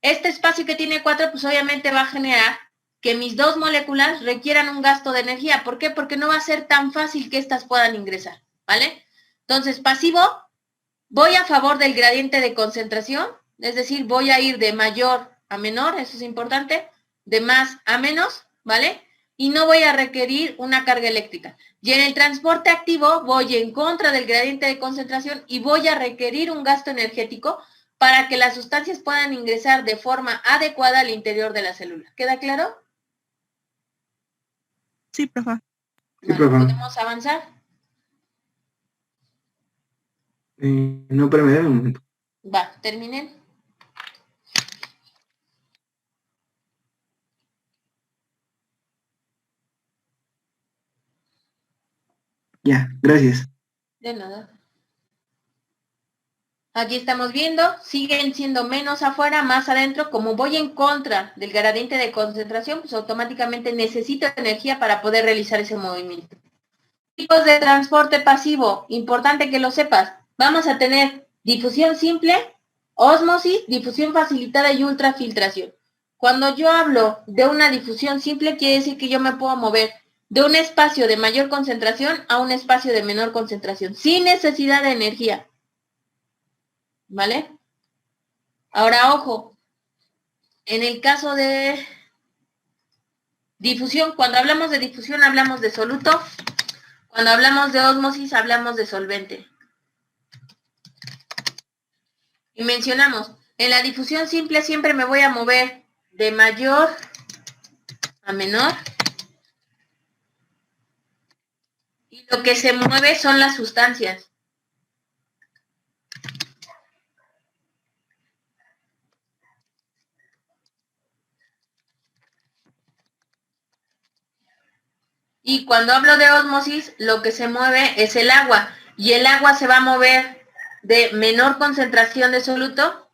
Speaker 1: Este espacio que tiene 4, pues obviamente va a generar que mis 2 moléculas requieran un gasto de energía. ¿Por qué? Porque no va a ser tan fácil que estas puedan ingresar, ¿vale? Entonces, pasivo, voy a favor del gradiente de concentración, es decir, voy a ir de mayor a menor, eso es importante, de más a menos, ¿vale? Y no voy a requerir una carga eléctrica. Y en el transporte activo voy en contra del gradiente de concentración y voy a requerir un gasto energético para que las sustancias puedan ingresar de forma adecuada al interior de la célula. ¿Queda claro?
Speaker 3: Sí, profe.
Speaker 2: Sí,
Speaker 1: Bueno,
Speaker 2: profe.
Speaker 1: ¿podemos avanzar?
Speaker 2: No, pero me da un momento.
Speaker 1: Va, terminen.
Speaker 2: Ya, gracias.
Speaker 1: De nada. Aquí estamos viendo, siguen siendo menos afuera, más adentro. Como voy en contra del gradiente de concentración, pues automáticamente necesito energía para poder realizar ese movimiento. Tipos de transporte pasivo, importante que lo sepas. Vamos a tener difusión simple, ósmosis, difusión facilitada y ultrafiltración. Cuando yo hablo de una difusión simple, quiere decir que yo me puedo mover de un espacio de mayor concentración a un espacio de menor concentración, sin necesidad de energía. ¿Vale? Ahora, ojo, en el caso de difusión, cuando hablamos de difusión hablamos de soluto, cuando hablamos de ósmosis hablamos de solvente. Y mencionamos, en la difusión simple siempre me voy a mover de mayor a menor Lo que se mueve son las sustancias. Y cuando hablo de ósmosis, lo que se mueve es el agua. Y el agua se va a mover de menor concentración de soluto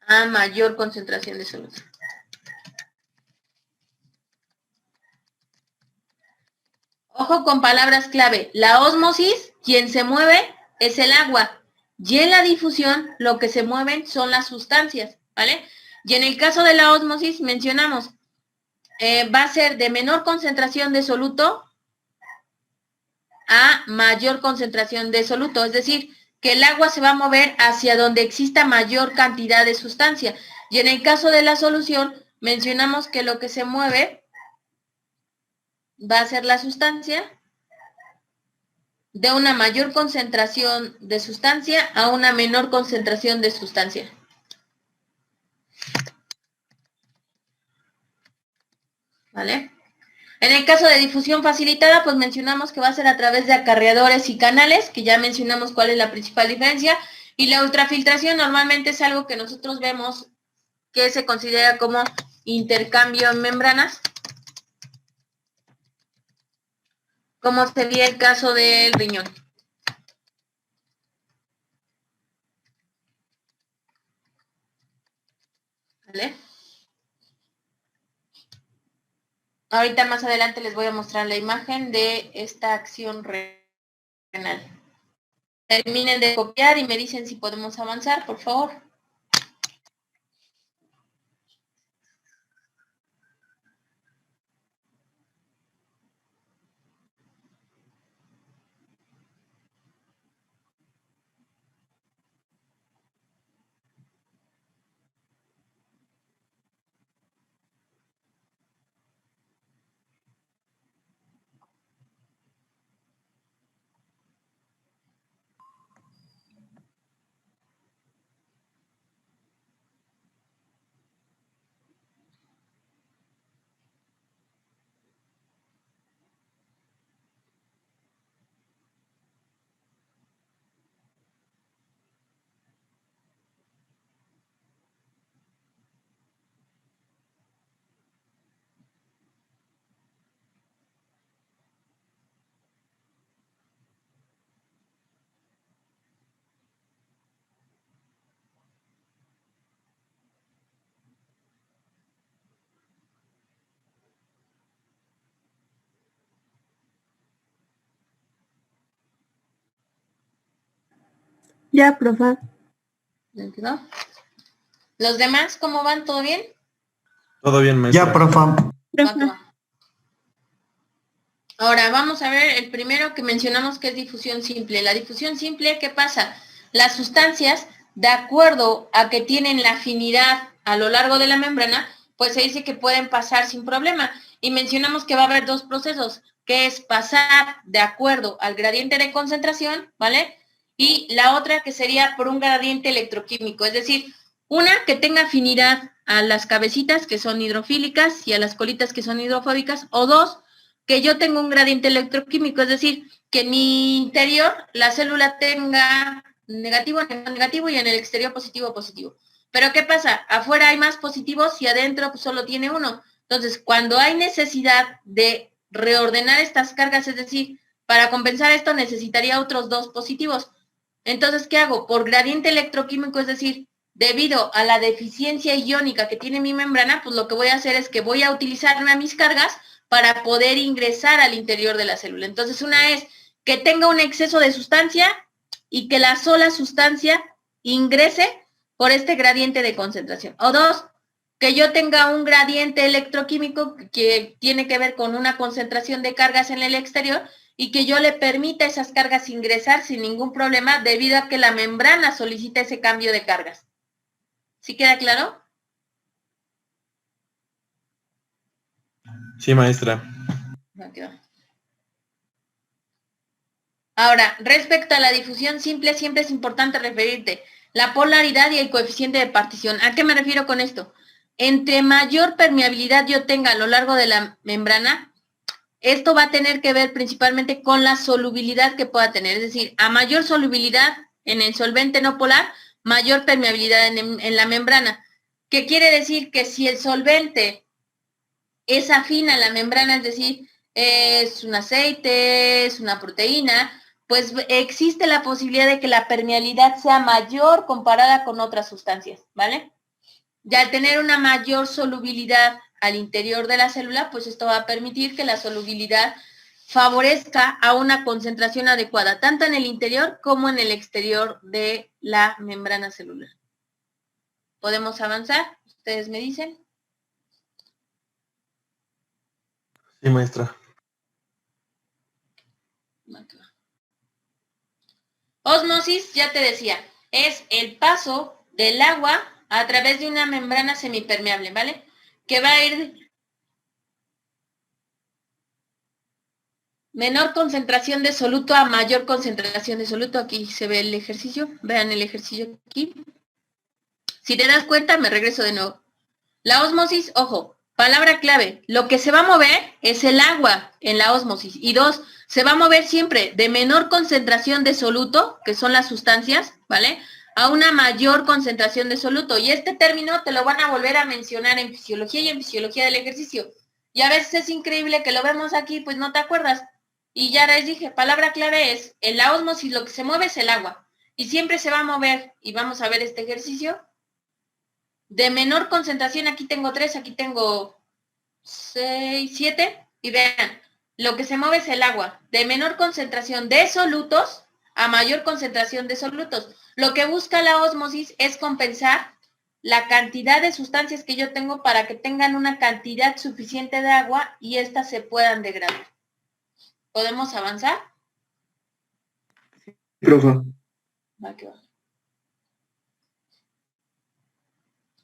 Speaker 1: a mayor concentración de soluto. Ojo con palabras clave. La ósmosis, quien se mueve es el agua. Y en la difusión, lo que se mueven son las sustancias, ¿vale? Y en el caso de la ósmosis, mencionamos, va a ser de menor concentración de soluto a mayor concentración de soluto. Es decir, que el agua se va a mover hacia donde exista mayor cantidad de sustancia. Y en el caso de la solución, mencionamos que lo que se mueve va a ser la sustancia de una mayor concentración de sustancia a una menor concentración de sustancia. ¿Vale? En el caso de difusión facilitada, pues mencionamos que va a ser a través de acarreadores y canales, que ya mencionamos cuál es la principal diferencia, y la ultrafiltración normalmente es algo que nosotros vemos que se considera como intercambio en membranas, como sería el caso del riñón. ¿Vale? Ahorita más adelante les voy a mostrar la imagen de esta acción renal. Terminen de copiar y me dicen si podemos avanzar, por favor.
Speaker 4: Ya, profe.
Speaker 1: ¿Me quedó? ¿Los demás cómo van? ¿Todo bien?
Speaker 7: Todo bien, maestra.
Speaker 2: Ya, profa.
Speaker 1: Ahora vamos a ver el primero que mencionamos, que es difusión simple. La difusión simple, ¿qué pasa? Las sustancias, de acuerdo a que tienen la afinidad a lo largo de la membrana, pues se dice que pueden pasar sin problema. Y mencionamos que va a haber dos procesos, que es pasar de acuerdo al gradiente de concentración, ¿vale? Y la otra que sería por un gradiente electroquímico, es decir, una que tenga afinidad a las cabecitas que son hidrofílicas y a las colitas que son hidrofóbicas, o dos, que yo tengo un gradiente electroquímico, es decir, que en mi interior la célula tenga negativo y en el exterior positivo. Pero ¿qué pasa? Afuera hay más positivos y adentro pues, solo tiene uno. Entonces, cuando hay necesidad de reordenar estas cargas, es decir, para compensar esto necesitaría otros dos positivos. Entonces, ¿qué hago? Por gradiente electroquímico, es decir, debido a la deficiencia iónica que tiene mi membrana, pues lo que voy a hacer es que voy a utilizar una de mis cargas para poder ingresar al interior de la célula. Entonces, una es que tenga un exceso de sustancia y que la sola sustancia ingrese por este gradiente de concentración. O dos, que yo tenga un gradiente electroquímico que tiene que ver con una concentración de cargas en el exterior y que yo le permita esas cargas ingresar sin ningún problema debido a que la membrana solicita ese cambio de cargas. ¿Sí queda claro?
Speaker 7: Sí, maestra.
Speaker 1: Ahora, respecto a la difusión simple, siempre es importante referirte. la polaridad y el coeficiente de partición. ¿A qué me refiero con esto? Entre mayor permeabilidad yo tenga a lo largo de la membrana, esto va a tener que ver principalmente con la solubilidad que pueda tener. Es decir, a mayor solubilidad en el solvente no polar, mayor permeabilidad en la membrana. ¿Qué quiere decir? Que si el solvente es afín a la membrana, es decir, es un aceite, es una proteína, pues existe la posibilidad de que la permeabilidad sea mayor comparada con otras sustancias, ¿vale? Y al tener una mayor solubilidad al interior de la célula, pues esto va a permitir que la solubilidad favorezca a una concentración adecuada, tanto en el interior como en el exterior de la membrana celular. ¿Podemos avanzar? ¿Ustedes me dicen?
Speaker 7: Sí, maestra.
Speaker 1: Ósmosis, ya te decía, es el paso del agua a través de una membrana semipermeable, ¿vale? Que va a ir menor concentración de soluto a mayor concentración de soluto. Aquí se ve el ejercicio. Vean el ejercicio aquí. Si te das cuenta, me regreso de nuevo. La ósmosis, ojo, palabra clave. Lo que se va a mover es el agua en la ósmosis. Y dos, se va a mover siempre de menor concentración de soluto, que son las sustancias, ¿vale?, a una mayor concentración de soluto. Y este término te lo van a volver a mencionar en fisiología y en fisiología del ejercicio. Y a veces es increíble que lo vemos aquí, pues no te acuerdas. Y ya les dije, palabra clave es, en la ósmosis lo que se mueve es el agua. Y siempre se va a mover, y vamos a ver este ejercicio, de menor concentración, aquí tengo 3, aquí tengo 6, 7, y vean, lo que se mueve es el agua, de menor concentración de solutos a mayor concentración de solutos. Lo que busca la ósmosis es compensar la cantidad de sustancias que yo tengo para que tengan una cantidad suficiente de agua y éstas se puedan degradar. ¿Podemos avanzar?
Speaker 2: Profa.
Speaker 1: Va que va.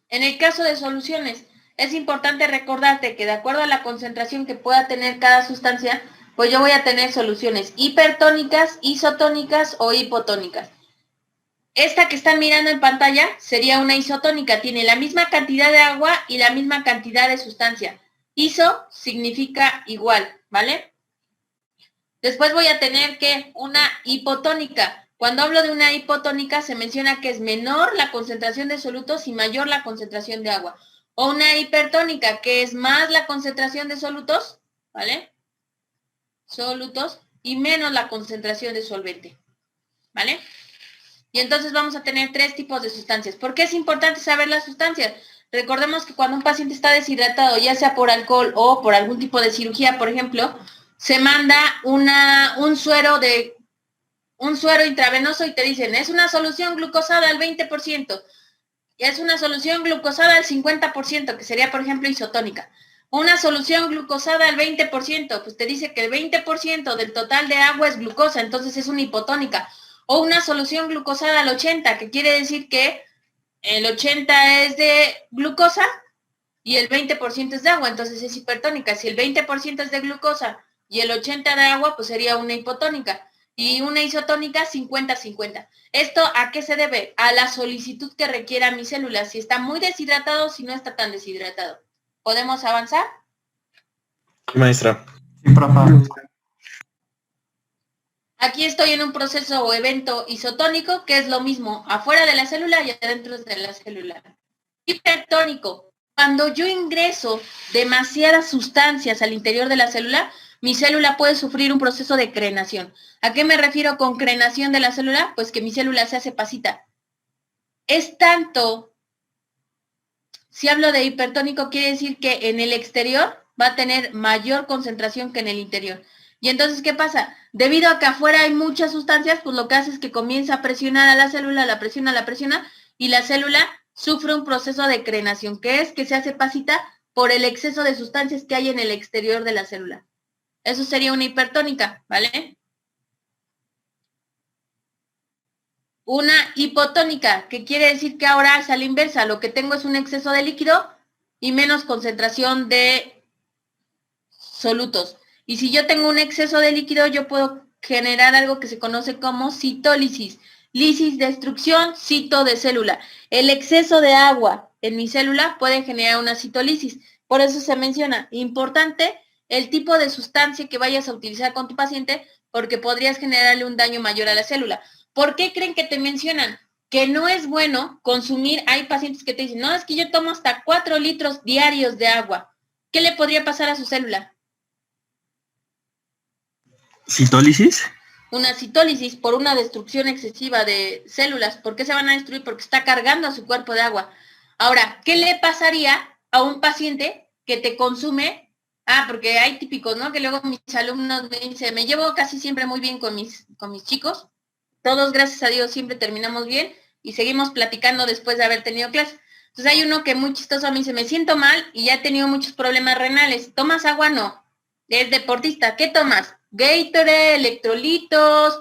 Speaker 1: En el caso de soluciones, es importante recordarte que de acuerdo a la concentración que pueda tener cada sustancia, pues yo voy a tener soluciones hipertónicas, isotónicas o hipotónicas. Esta que están mirando en pantalla sería una isotónica, tiene la misma cantidad de agua y la misma cantidad de sustancia. Iso significa igual, ¿vale? Después voy a tener que una hipotónica. Cuando hablo de una hipotónica se menciona que es menor la concentración de solutos y mayor la concentración de agua. O una hipertónica, que es más la concentración de solutos, ¿vale? Solutos y menos la concentración de solvente, ¿vale? Y entonces vamos a tener 3 tipos de sustancias. ¿Por qué es importante saber las sustancias? Recordemos que cuando un paciente está deshidratado, ya sea por alcohol o por algún tipo de cirugía, por ejemplo, se manda un suero intravenoso y te dicen, es una solución glucosada al 20%, es una solución glucosada al 50%, que sería, por ejemplo, isotónica. Una solución glucosada al 20%, pues te dice que el 20% del total de agua es glucosa, entonces es una hipotónica. O una solución glucosada al 80%, que quiere decir que el 80% es de glucosa y el 20% es de agua, entonces es hipertónica. Si el 20% es de glucosa y el 80% de agua, pues sería una hipotónica. Y una isotónica 50-50. ¿Esto a qué se debe? A la solicitud que requiera mi célula, si está muy deshidratado o si no está tan deshidratado. ¿Podemos avanzar?
Speaker 7: Sí, maestra.
Speaker 6: Sí, profa.
Speaker 1: Aquí estoy en un proceso o evento isotónico, que es lo mismo afuera de la célula y adentro de la célula. Hipertónico, cuando yo ingreso demasiadas sustancias al interior de la célula, mi célula puede sufrir un proceso de crenación. ¿A qué me refiero con crenación de la célula? Pues que mi célula se hace pasita. Es tanto, si hablo de hipertónico, quiere decir que en el exterior va a tener mayor concentración que en el interior. Y entonces, ¿qué pasa? Debido a que afuera hay muchas sustancias, pues lo que hace es que comienza a presionar a la célula, la presiona, y la célula sufre un proceso de crenación, que es que se hace pasita por el exceso de sustancias que hay en el exterior de la célula. Eso sería una hipertónica, ¿vale? Una hipotónica, que quiere decir que ahora es a la inversa, lo que tengo es un exceso de líquido y menos concentración de solutos. Y si yo tengo un exceso de líquido, yo puedo generar algo que se conoce como citólisis. Lisis, destrucción, cito de célula. El exceso de agua en mi célula puede generar una citolisis. Por eso se menciona, importante el tipo de sustancia que vayas a utilizar con tu paciente, porque podrías generarle un daño mayor a la célula. ¿Por qué creen que te mencionan? Que no es bueno consumir, hay pacientes que te dicen, no, es que yo tomo hasta 4 litros diarios de agua. ¿Qué le podría pasar a su célula?
Speaker 7: ¿Citólisis?
Speaker 1: Una citólisis por una destrucción excesiva de células. ¿Por qué se van a destruir? Porque está cargando a su cuerpo de agua. Ahora, ¿qué le pasaría a un paciente que te consume? Porque hay típicos, ¿no? Que luego mis alumnos me dicen, me llevo casi siempre muy bien con mis chicos. Todos, gracias a Dios, siempre terminamos bien y seguimos platicando después de haber tenido clase. Entonces hay uno que muy chistoso a mí dice, me siento mal y ya he tenido muchos problemas renales. ¿Tomas agua? No. Es deportista. ¿Qué tomas? Gatorade, electrolitos,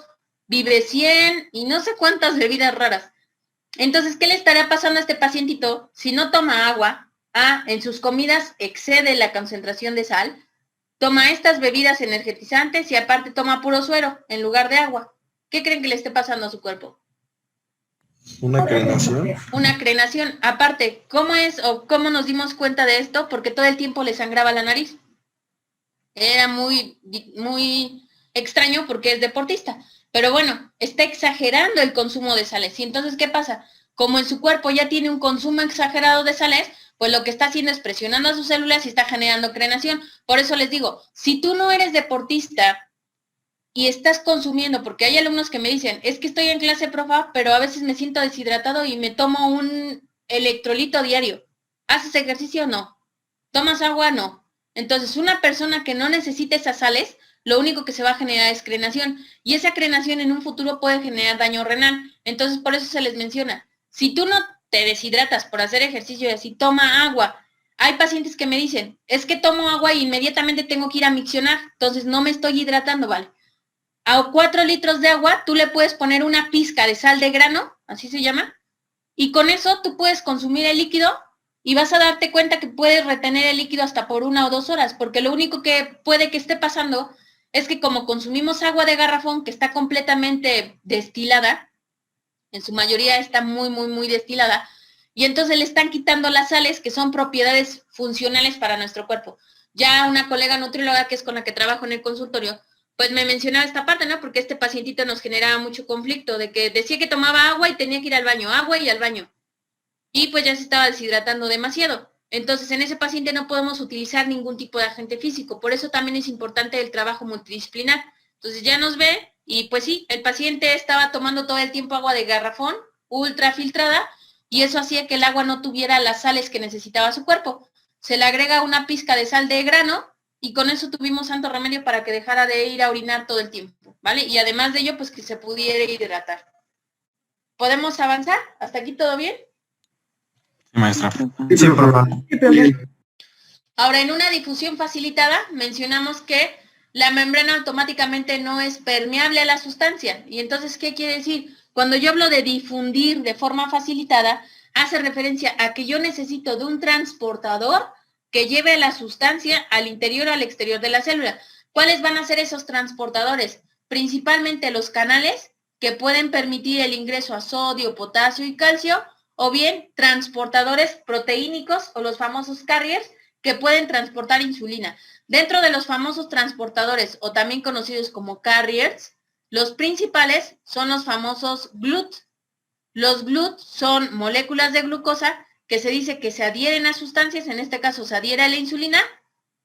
Speaker 1: Vive 100 y no sé cuántas bebidas raras. Entonces, ¿qué le estaría pasando a este pacientito si no toma agua? En sus comidas excede la concentración de sal, toma estas bebidas energetizantes y aparte toma puro suero en lugar de agua. ¿Qué creen que le esté pasando a su cuerpo?
Speaker 10: Una crenación.
Speaker 1: Una crenación. Aparte, ¿cómo es o cómo nos dimos cuenta de esto? Porque todo el tiempo le sangraba la nariz. Era muy extraño porque es deportista. Pero bueno, está exagerando el consumo de sales. Y entonces, ¿qué pasa? Como en su cuerpo ya tiene un consumo exagerado de sales, pues lo que está haciendo es presionando a sus células y está generando crenación. Por eso les digo, si tú no eres deportista y estás consumiendo, porque hay alumnos que me dicen, es que estoy en clase, profa, pero a veces me siento deshidratado y me tomo un electrolito diario. ¿Haces ejercicio? No. ¿Tomas agua? No. Entonces, una persona que no necesita esas sales, lo único que se va a generar es crenación. Y esa crenación en un futuro puede generar daño renal. Entonces, por eso se les menciona. Si tú no te deshidratas por hacer ejercicio y así, toma agua. Hay pacientes que me dicen, es que tomo agua y inmediatamente tengo que ir a miccionar, entonces no me estoy hidratando, ¿vale? A 4 litros de agua, tú le puedes poner una pizca de sal de grano, así se llama, y con eso tú puedes consumir el líquido y vas a darte cuenta que puedes retener el líquido hasta por 1 o 2 horas, porque lo único que puede que esté pasando es que como consumimos agua de garrafón que está completamente destilada, en su mayoría está muy destilada, y entonces le están quitando las sales que son propiedades funcionales para nuestro cuerpo. Ya una colega nutrióloga que es con la que trabajo en el consultorio, pues me mencionaba esta parte, ¿no? Porque este pacientito nos generaba mucho conflicto, de que decía que tomaba agua y tenía que ir al baño, agua y al baño. Y pues ya se estaba deshidratando demasiado. Entonces, en ese paciente no podemos utilizar ningún tipo de agente físico. Por eso también es importante el trabajo multidisciplinar. Entonces ya nos ve y pues sí, el paciente estaba tomando todo el tiempo agua de garrafón, ultra filtrada, y eso hacía que el agua no tuviera las sales que necesitaba su cuerpo. Se le agrega una pizca de sal de grano y con eso tuvimos santo remedio para que dejara de ir a orinar todo el tiempo, ¿vale? Y además de ello, pues que se pudiera hidratar. ¿Podemos avanzar? ¿Hasta aquí todo bien?
Speaker 7: Sí, maestra.
Speaker 2: Sí, profa.
Speaker 1: Ahora, en una difusión facilitada, mencionamos que la membrana automáticamente no es permeable a la sustancia. Y entonces, ¿qué quiere decir? Cuando yo hablo de difundir de forma facilitada, hace referencia a que yo necesito de un transportador que lleve la sustancia al interior o al exterior de la célula. ¿Cuáles van a ser esos transportadores? Principalmente los canales que pueden permitir el ingreso a sodio, potasio y calcio, o bien transportadores proteínicos o los famosos carriers que pueden transportar insulina. Dentro de los famosos transportadores o también conocidos como carriers, los principales son los famosos GLUT. Los GLUT son moléculas de glucosa que se dice que se adhieren a sustancias, en este caso se adhiere a la insulina,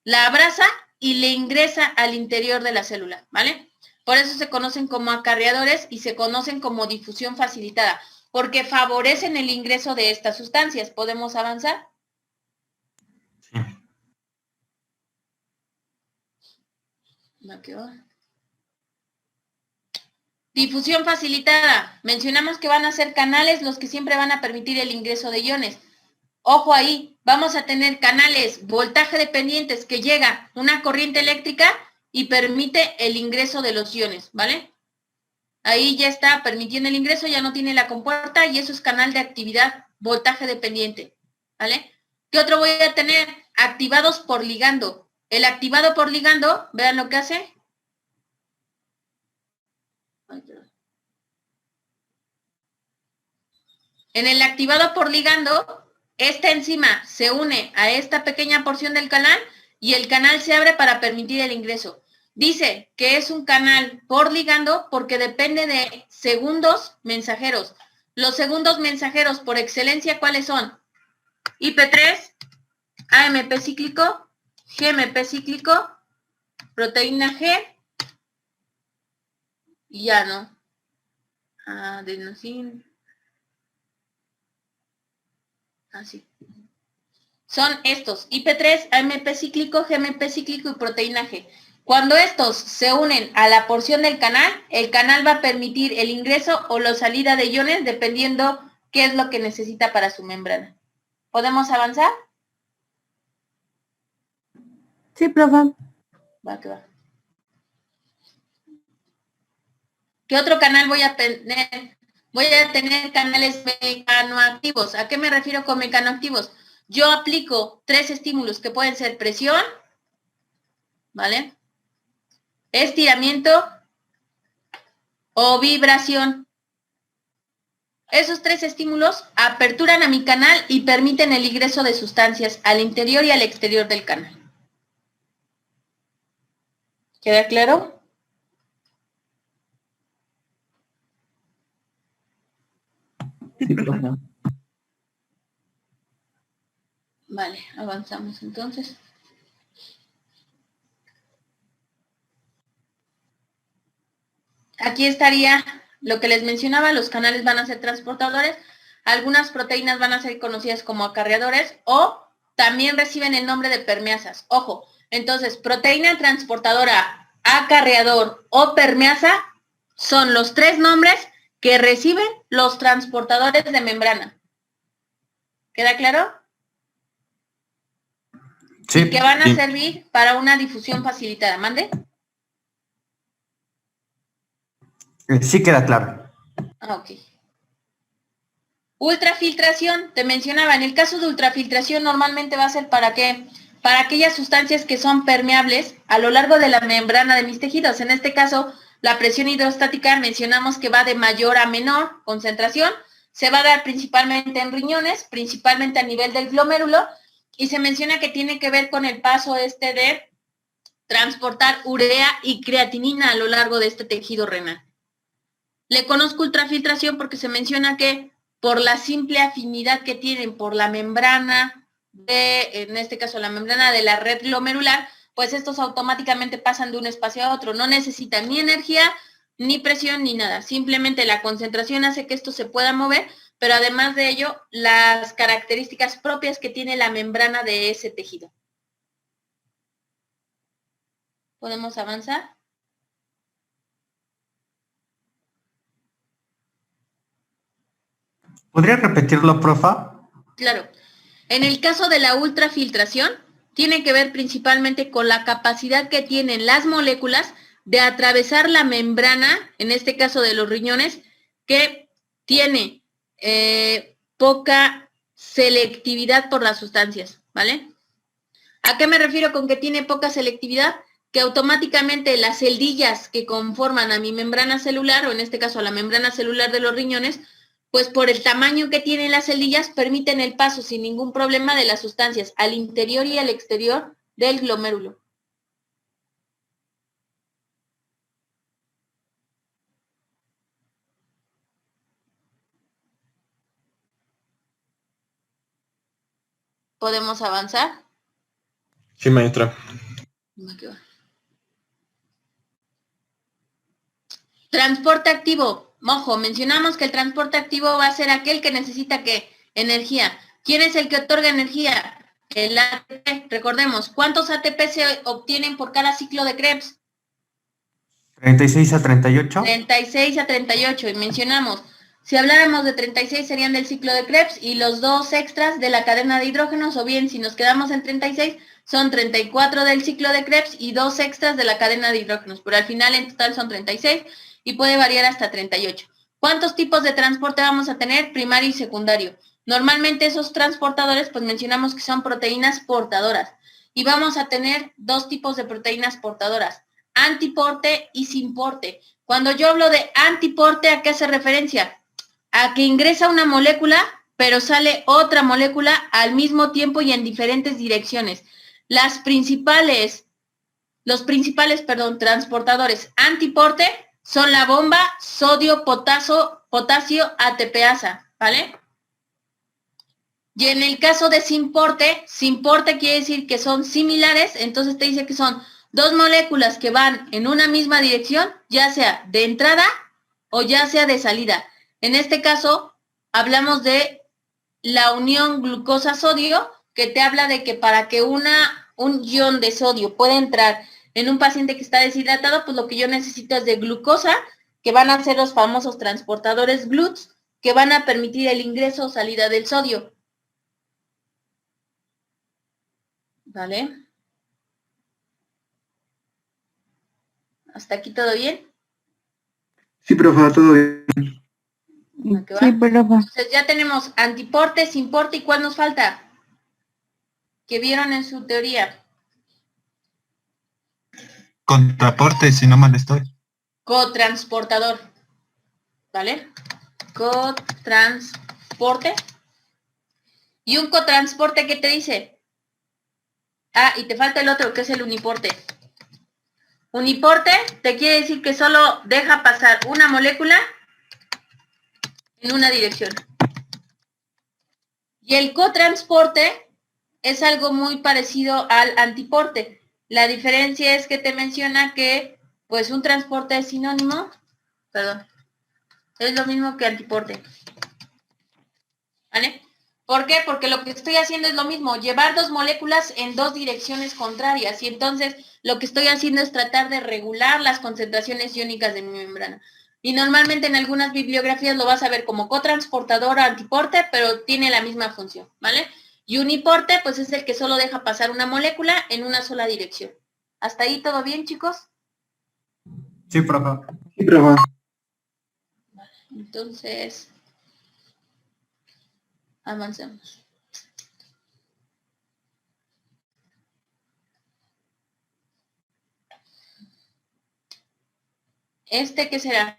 Speaker 1: la abraza y le ingresa al interior de la célula, ¿vale? Por eso se conocen como acarreadores y se conocen como difusión facilitada, porque favorecen el ingreso de estas sustancias. ¿Podemos avanzar?
Speaker 7: Sí.
Speaker 1: Difusión facilitada. Mencionamos que van a ser canales los que siempre van a permitir el ingreso de iones. Ojo ahí, vamos a tener canales voltaje dependientes que llega una corriente eléctrica y permite el ingreso de los iones, ¿vale? Ahí ya está permitiendo el ingreso, ya no tiene la compuerta y eso es canal de actividad voltaje dependiente, ¿vale? ¿Qué otro voy a tener? Activados por ligando. El activado por ligando, vean lo que hace. En el activado por ligando, esta enzima se une a esta pequeña porción del canal y el canal se abre para permitir el ingreso. Dice que es un canal por ligando porque depende de segundos mensajeros. Los segundos mensajeros por excelencia, ¿cuáles son? IP3, AMP cíclico, GMP cíclico, proteína G, y ya no. Adenosina. Así. Son estos, IP3, AMP cíclico, GMP cíclico y proteína G. Cuando estos se unen a la porción del canal, el canal va a permitir el ingreso o la salida de iones dependiendo qué es lo que necesita para su membrana. ¿Podemos avanzar?
Speaker 4: Sí, profe.
Speaker 1: Va, que va. ¿Qué otro canal voy a tener? Voy a tener canales mecanoactivos. ¿A qué me refiero con mecanoactivos? Yo aplico 3 estímulos que pueden ser presión, ¿vale? Estiramiento o vibración. Esos 3 estímulos aperturan a mi canal y permiten el ingreso de sustancias al interior y al exterior del canal. ¿Queda claro?
Speaker 2: Sí, profe.
Speaker 1: Vale, avanzamos entonces. Aquí estaría lo que les mencionaba, los canales van a ser transportadores, algunas proteínas van a ser conocidas como acarreadores o también reciben el nombre de permeasas. Ojo, entonces proteína transportadora, acarreador o permeasa son los 3 nombres que reciben los transportadores de membrana. ¿Queda claro?
Speaker 11: Sí.
Speaker 1: Y que van a
Speaker 7: Sí.
Speaker 1: servir para una difusión facilitada. ¿Mande?
Speaker 11: Sí queda claro.
Speaker 1: Ok. Ultrafiltración, te mencionaba, en el caso de ultrafiltración normalmente va a ser ¿para qué? Para aquellas sustancias que son permeables a lo largo de la membrana de mis tejidos. En este caso, la presión hidrostática mencionamos que va de mayor a menor concentración, se va a dar principalmente en riñones, principalmente a nivel del glomérulo, y se menciona que tiene que ver con el paso de transportar urea y creatinina a lo largo de este tejido renal. Le conozco ultrafiltración porque se menciona que por la simple afinidad que tienen por la membrana en este caso la membrana de la red glomerular, pues estos automáticamente pasan de un espacio a otro, no necesitan ni energía, ni presión, ni nada, simplemente la concentración hace que esto se pueda mover, pero además de ello, las características propias que tiene la membrana de ese tejido. ¿Podemos avanzar?
Speaker 11: ¿Podría repetirlo, profa?
Speaker 1: Claro. En el caso de la ultrafiltración, tiene que ver principalmente con la capacidad que tienen las moléculas de atravesar la membrana, en este caso de los riñones, que tiene poca selectividad por las sustancias, ¿vale? ¿A qué me refiero con que tiene poca selectividad? Que automáticamente las celdillas que conforman a mi membrana celular, o en este caso a la membrana celular de los riñones, pues por el tamaño que tienen las celdillas, permiten el paso sin ningún problema de las sustancias al interior y al exterior del glomérulo. ¿Podemos avanzar?
Speaker 7: Sí, maestra.
Speaker 1: Transporte activo. Ojo, mencionamos que el transporte activo va a ser aquel que necesita ¿qué? Energía. ¿Quién es el que otorga energía? El ATP. Recordemos, ¿cuántos ATP se obtienen por cada ciclo de Krebs?
Speaker 11: 36 a 38.
Speaker 1: 36 a 38. Y mencionamos, si habláramos de 36 serían del ciclo de Krebs y los 2 extras de la cadena de hidrógenos, o bien si nos quedamos en 36, son 34 del ciclo de Krebs y 2 extras de la cadena de hidrógenos. Pero al final en total son 36 y puede variar hasta 38. ¿Cuántos tipos de transporte vamos a tener? Primario y secundario. Normalmente esos transportadores, pues mencionamos que son proteínas portadoras. Y vamos a tener 2 tipos de proteínas portadoras, antiporte y sin porte. Cuando yo hablo de antiporte, ¿a qué hace referencia? a que ingresa una molécula, pero sale otra molécula al mismo tiempo y en diferentes direcciones. Los principales, transportadores antiporte son la bomba, sodio, potasio, ATPasa, ¿vale? Y en el caso de sin porte quiere decir que son similares, entonces te dice que son dos moléculas que van en una misma dirección, ya sea de entrada o ya sea de salida. En este caso, hablamos de la unión glucosa-sodio, que te habla de que para que un ion de sodio pueda entrar en un paciente que está deshidratado, pues lo que yo necesito es de glucosa, que van a ser los famosos transportadores GLUTs, que van a permitir el ingreso o salida del sodio. ¿Vale? ¿Hasta aquí todo bien?
Speaker 2: Sí, profe, todo bien.
Speaker 1: ¿A qué va?
Speaker 4: Sí, profe.
Speaker 1: Entonces ya tenemos antiporte, sin porte, ¿y cuál nos falta? Que vieron en su teoría.
Speaker 6: Contraporte, si no mal estoy.
Speaker 1: Cotransportador. ¿Vale? Cotransporte. ¿Y un cotransporte qué te dice? Ah, y te falta el otro, que es el uniporte. Uniporte te quiere decir que solo deja pasar una molécula en una dirección. Y el cotransporte es algo muy parecido al antiporte. La diferencia es que te menciona que, pues, un transporte es sinónimo, es lo mismo que antiporte. ¿Vale? ¿Por qué? Porque lo que estoy haciendo es lo mismo, llevar dos moléculas en dos direcciones contrarias, y entonces lo que estoy haciendo es tratar de regular las concentraciones iónicas de mi membrana. Y normalmente en algunas bibliografías lo vas a ver como cotransportador o antiporte, pero tiene la misma función, ¿vale? Y uniporte, pues es el que solo deja pasar una molécula en una sola dirección. ¿Hasta ahí todo bien, chicos?
Speaker 11: Sí, profe.
Speaker 2: Sí, profe.
Speaker 1: Entonces, avancemos. ¿Qué será?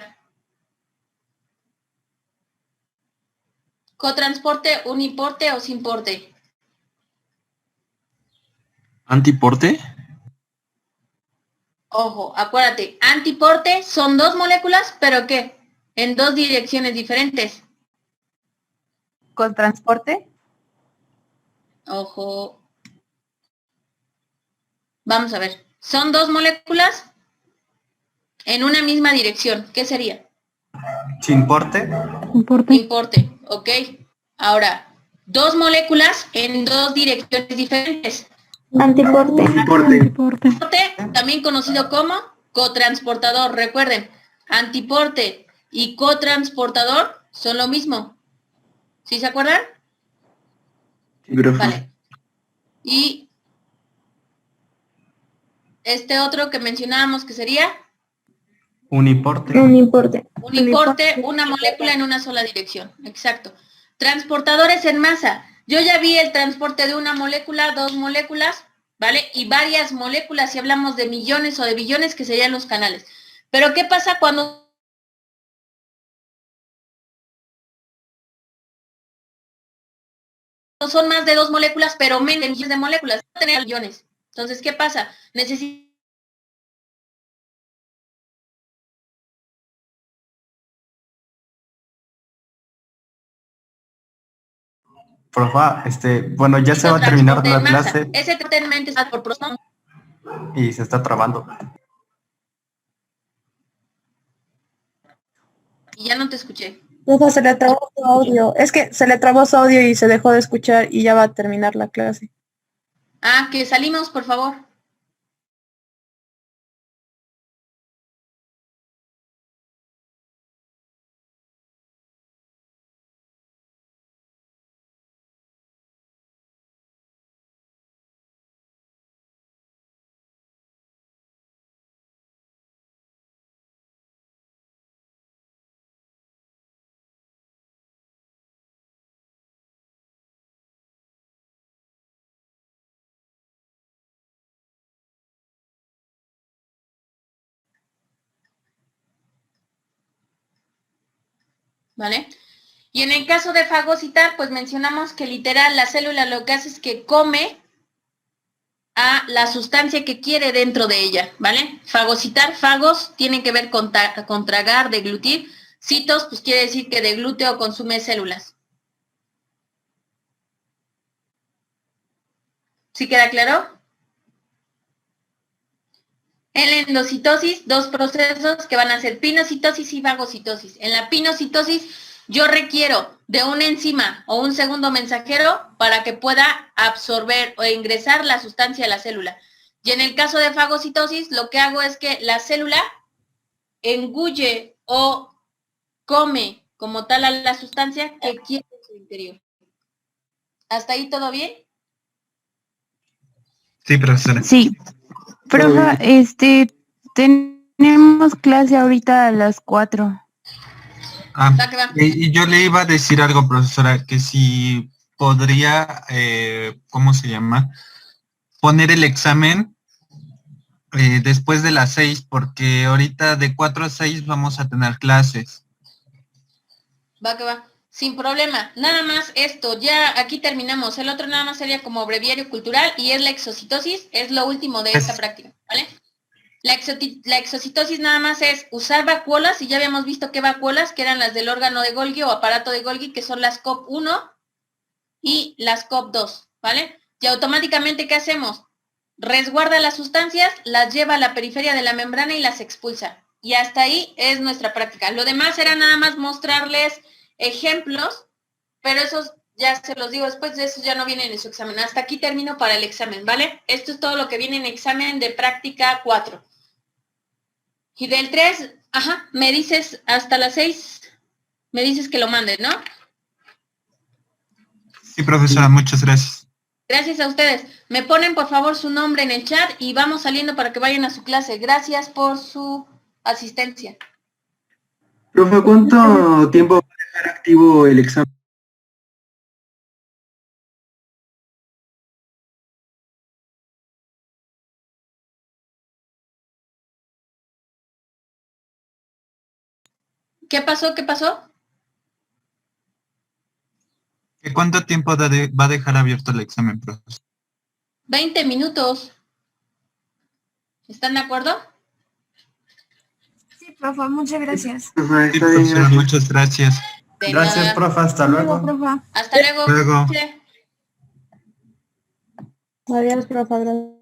Speaker 1: ¿Cotransporte, uniporte o sin porte?
Speaker 7: ¿Antiporte?
Speaker 1: Ojo, acuérdate, antiporte son dos moléculas, ¿pero qué? En dos direcciones diferentes.
Speaker 4: ¿Con transporte?
Speaker 1: Ojo. Vamos a ver. Son dos moléculas en una misma dirección. ¿Qué sería?
Speaker 11: Sin porte.
Speaker 4: Importe.
Speaker 1: Importe, ¿ok? Ahora, dos moléculas en dos direcciones diferentes.
Speaker 4: Antiporte.
Speaker 2: Antiporte.
Speaker 3: Antiporte.
Speaker 1: Antiporte, también conocido como cotransportador. Recuerden, antiporte y cotransportador son lo mismo. ¿Sí se acuerdan?
Speaker 2: Sí, profe.
Speaker 1: Vale. Y este otro que mencionábamos que sería
Speaker 11: Uniporte.
Speaker 4: Uniporte.
Speaker 1: uniporte, una molécula en una sola dirección. Exacto. Transportadores en masa. Yo ya vi el transporte de una molécula, dos moléculas, ¿vale? Y varias moléculas, si hablamos de millones o de billones, que serían los canales. Pero ¿qué pasa cuando son más de dos moléculas, pero menos de millones de moléculas? Va a tener billones. Entonces, ¿qué pasa? Necesito
Speaker 11: Profe, bueno, ya se va a terminar
Speaker 1: transporte
Speaker 11: la
Speaker 1: en masa.
Speaker 11: clase
Speaker 1: Ese transporte en mente está por próximo.
Speaker 11: y se está trabando.
Speaker 1: Y ya no te escuché.
Speaker 4: Profe, se le trabó su audio. Es que se le trabó su audio y se dejó de escuchar y ya va a terminar la clase.
Speaker 1: Ah, que salimos, por favor. ¿Vale? Y en el caso de fagocitar, pues mencionamos que literal la célula lo que hace es que come a la sustancia que quiere dentro de ella, ¿vale? Fagocitar, fagos, tiene que ver con tragar, deglutir. Citos, pues quiere decir que deglute o consume células. ¿Sí queda claro? En la endocitosis, dos procesos que van a ser pinocitosis y fagocitosis. En la pinocitosis, yo requiero de una enzima o un segundo mensajero para que pueda absorber o ingresar la sustancia a la célula. Y en el caso de fagocitosis, lo que hago es que la célula engulle o come como tal a la sustancia que quiere en su interior. ¿Hasta ahí todo bien?
Speaker 6: Sí, profesora.
Speaker 3: Sí. Profa, tenemos clase ahorita a las 4.
Speaker 1: Va que va.
Speaker 6: Y yo le iba a decir algo, profesora, que si podría, ¿cómo se llama? Poner el examen después de las 6, porque ahorita de 4 a 6 vamos a tener clases.
Speaker 1: Va que va. Sin problema. Nada más esto. Ya aquí terminamos. El otro nada más sería como breviario cultural y es la exocitosis. Es lo último de esta práctica, ¿vale? La exocitosis nada más es usar vacuolas, y ya habíamos visto qué vacuolas, que eran las del órgano de Golgi o aparato de Golgi, que son las COP1 y las COP2, ¿vale? Y automáticamente, ¿qué hacemos? Resguarda las sustancias, las lleva a la periferia de la membrana y las expulsa. Y hasta ahí es nuestra práctica. Lo demás era nada más mostrarles ejemplos, pero esos ya se los digo después, de esos ya no vienen en su examen. Hasta aquí termino para el examen, ¿vale? Esto es todo lo que viene en examen de práctica 4. Y del 3, me dices hasta las 6, me dices que lo manden, ¿no?
Speaker 6: Sí, profesora, muchas gracias.
Speaker 1: Gracias a ustedes. Me ponen por favor su nombre en el chat y vamos saliendo para que vayan a su clase. Gracias por su asistencia.
Speaker 2: Profe, ¿cuánto tiempo va a dejar activo el examen?
Speaker 1: ¿Qué pasó? ¿Qué pasó?
Speaker 6: ¿Cuánto tiempo va a dejar abierto el examen, profesor?
Speaker 1: 20 minutos. ¿Están de acuerdo?
Speaker 9: Sí, profe, muchas gracias.
Speaker 2: Ajá,
Speaker 6: Sí,
Speaker 2: está bien,
Speaker 6: profesora,
Speaker 2: gracias.
Speaker 6: muchas gracias.
Speaker 1: De
Speaker 11: Gracias,
Speaker 1: nada.
Speaker 11: profe. Hasta luego.
Speaker 1: Hasta luego.
Speaker 6: Luego.
Speaker 1: Sí.
Speaker 4: Adiós, profe. Gracias.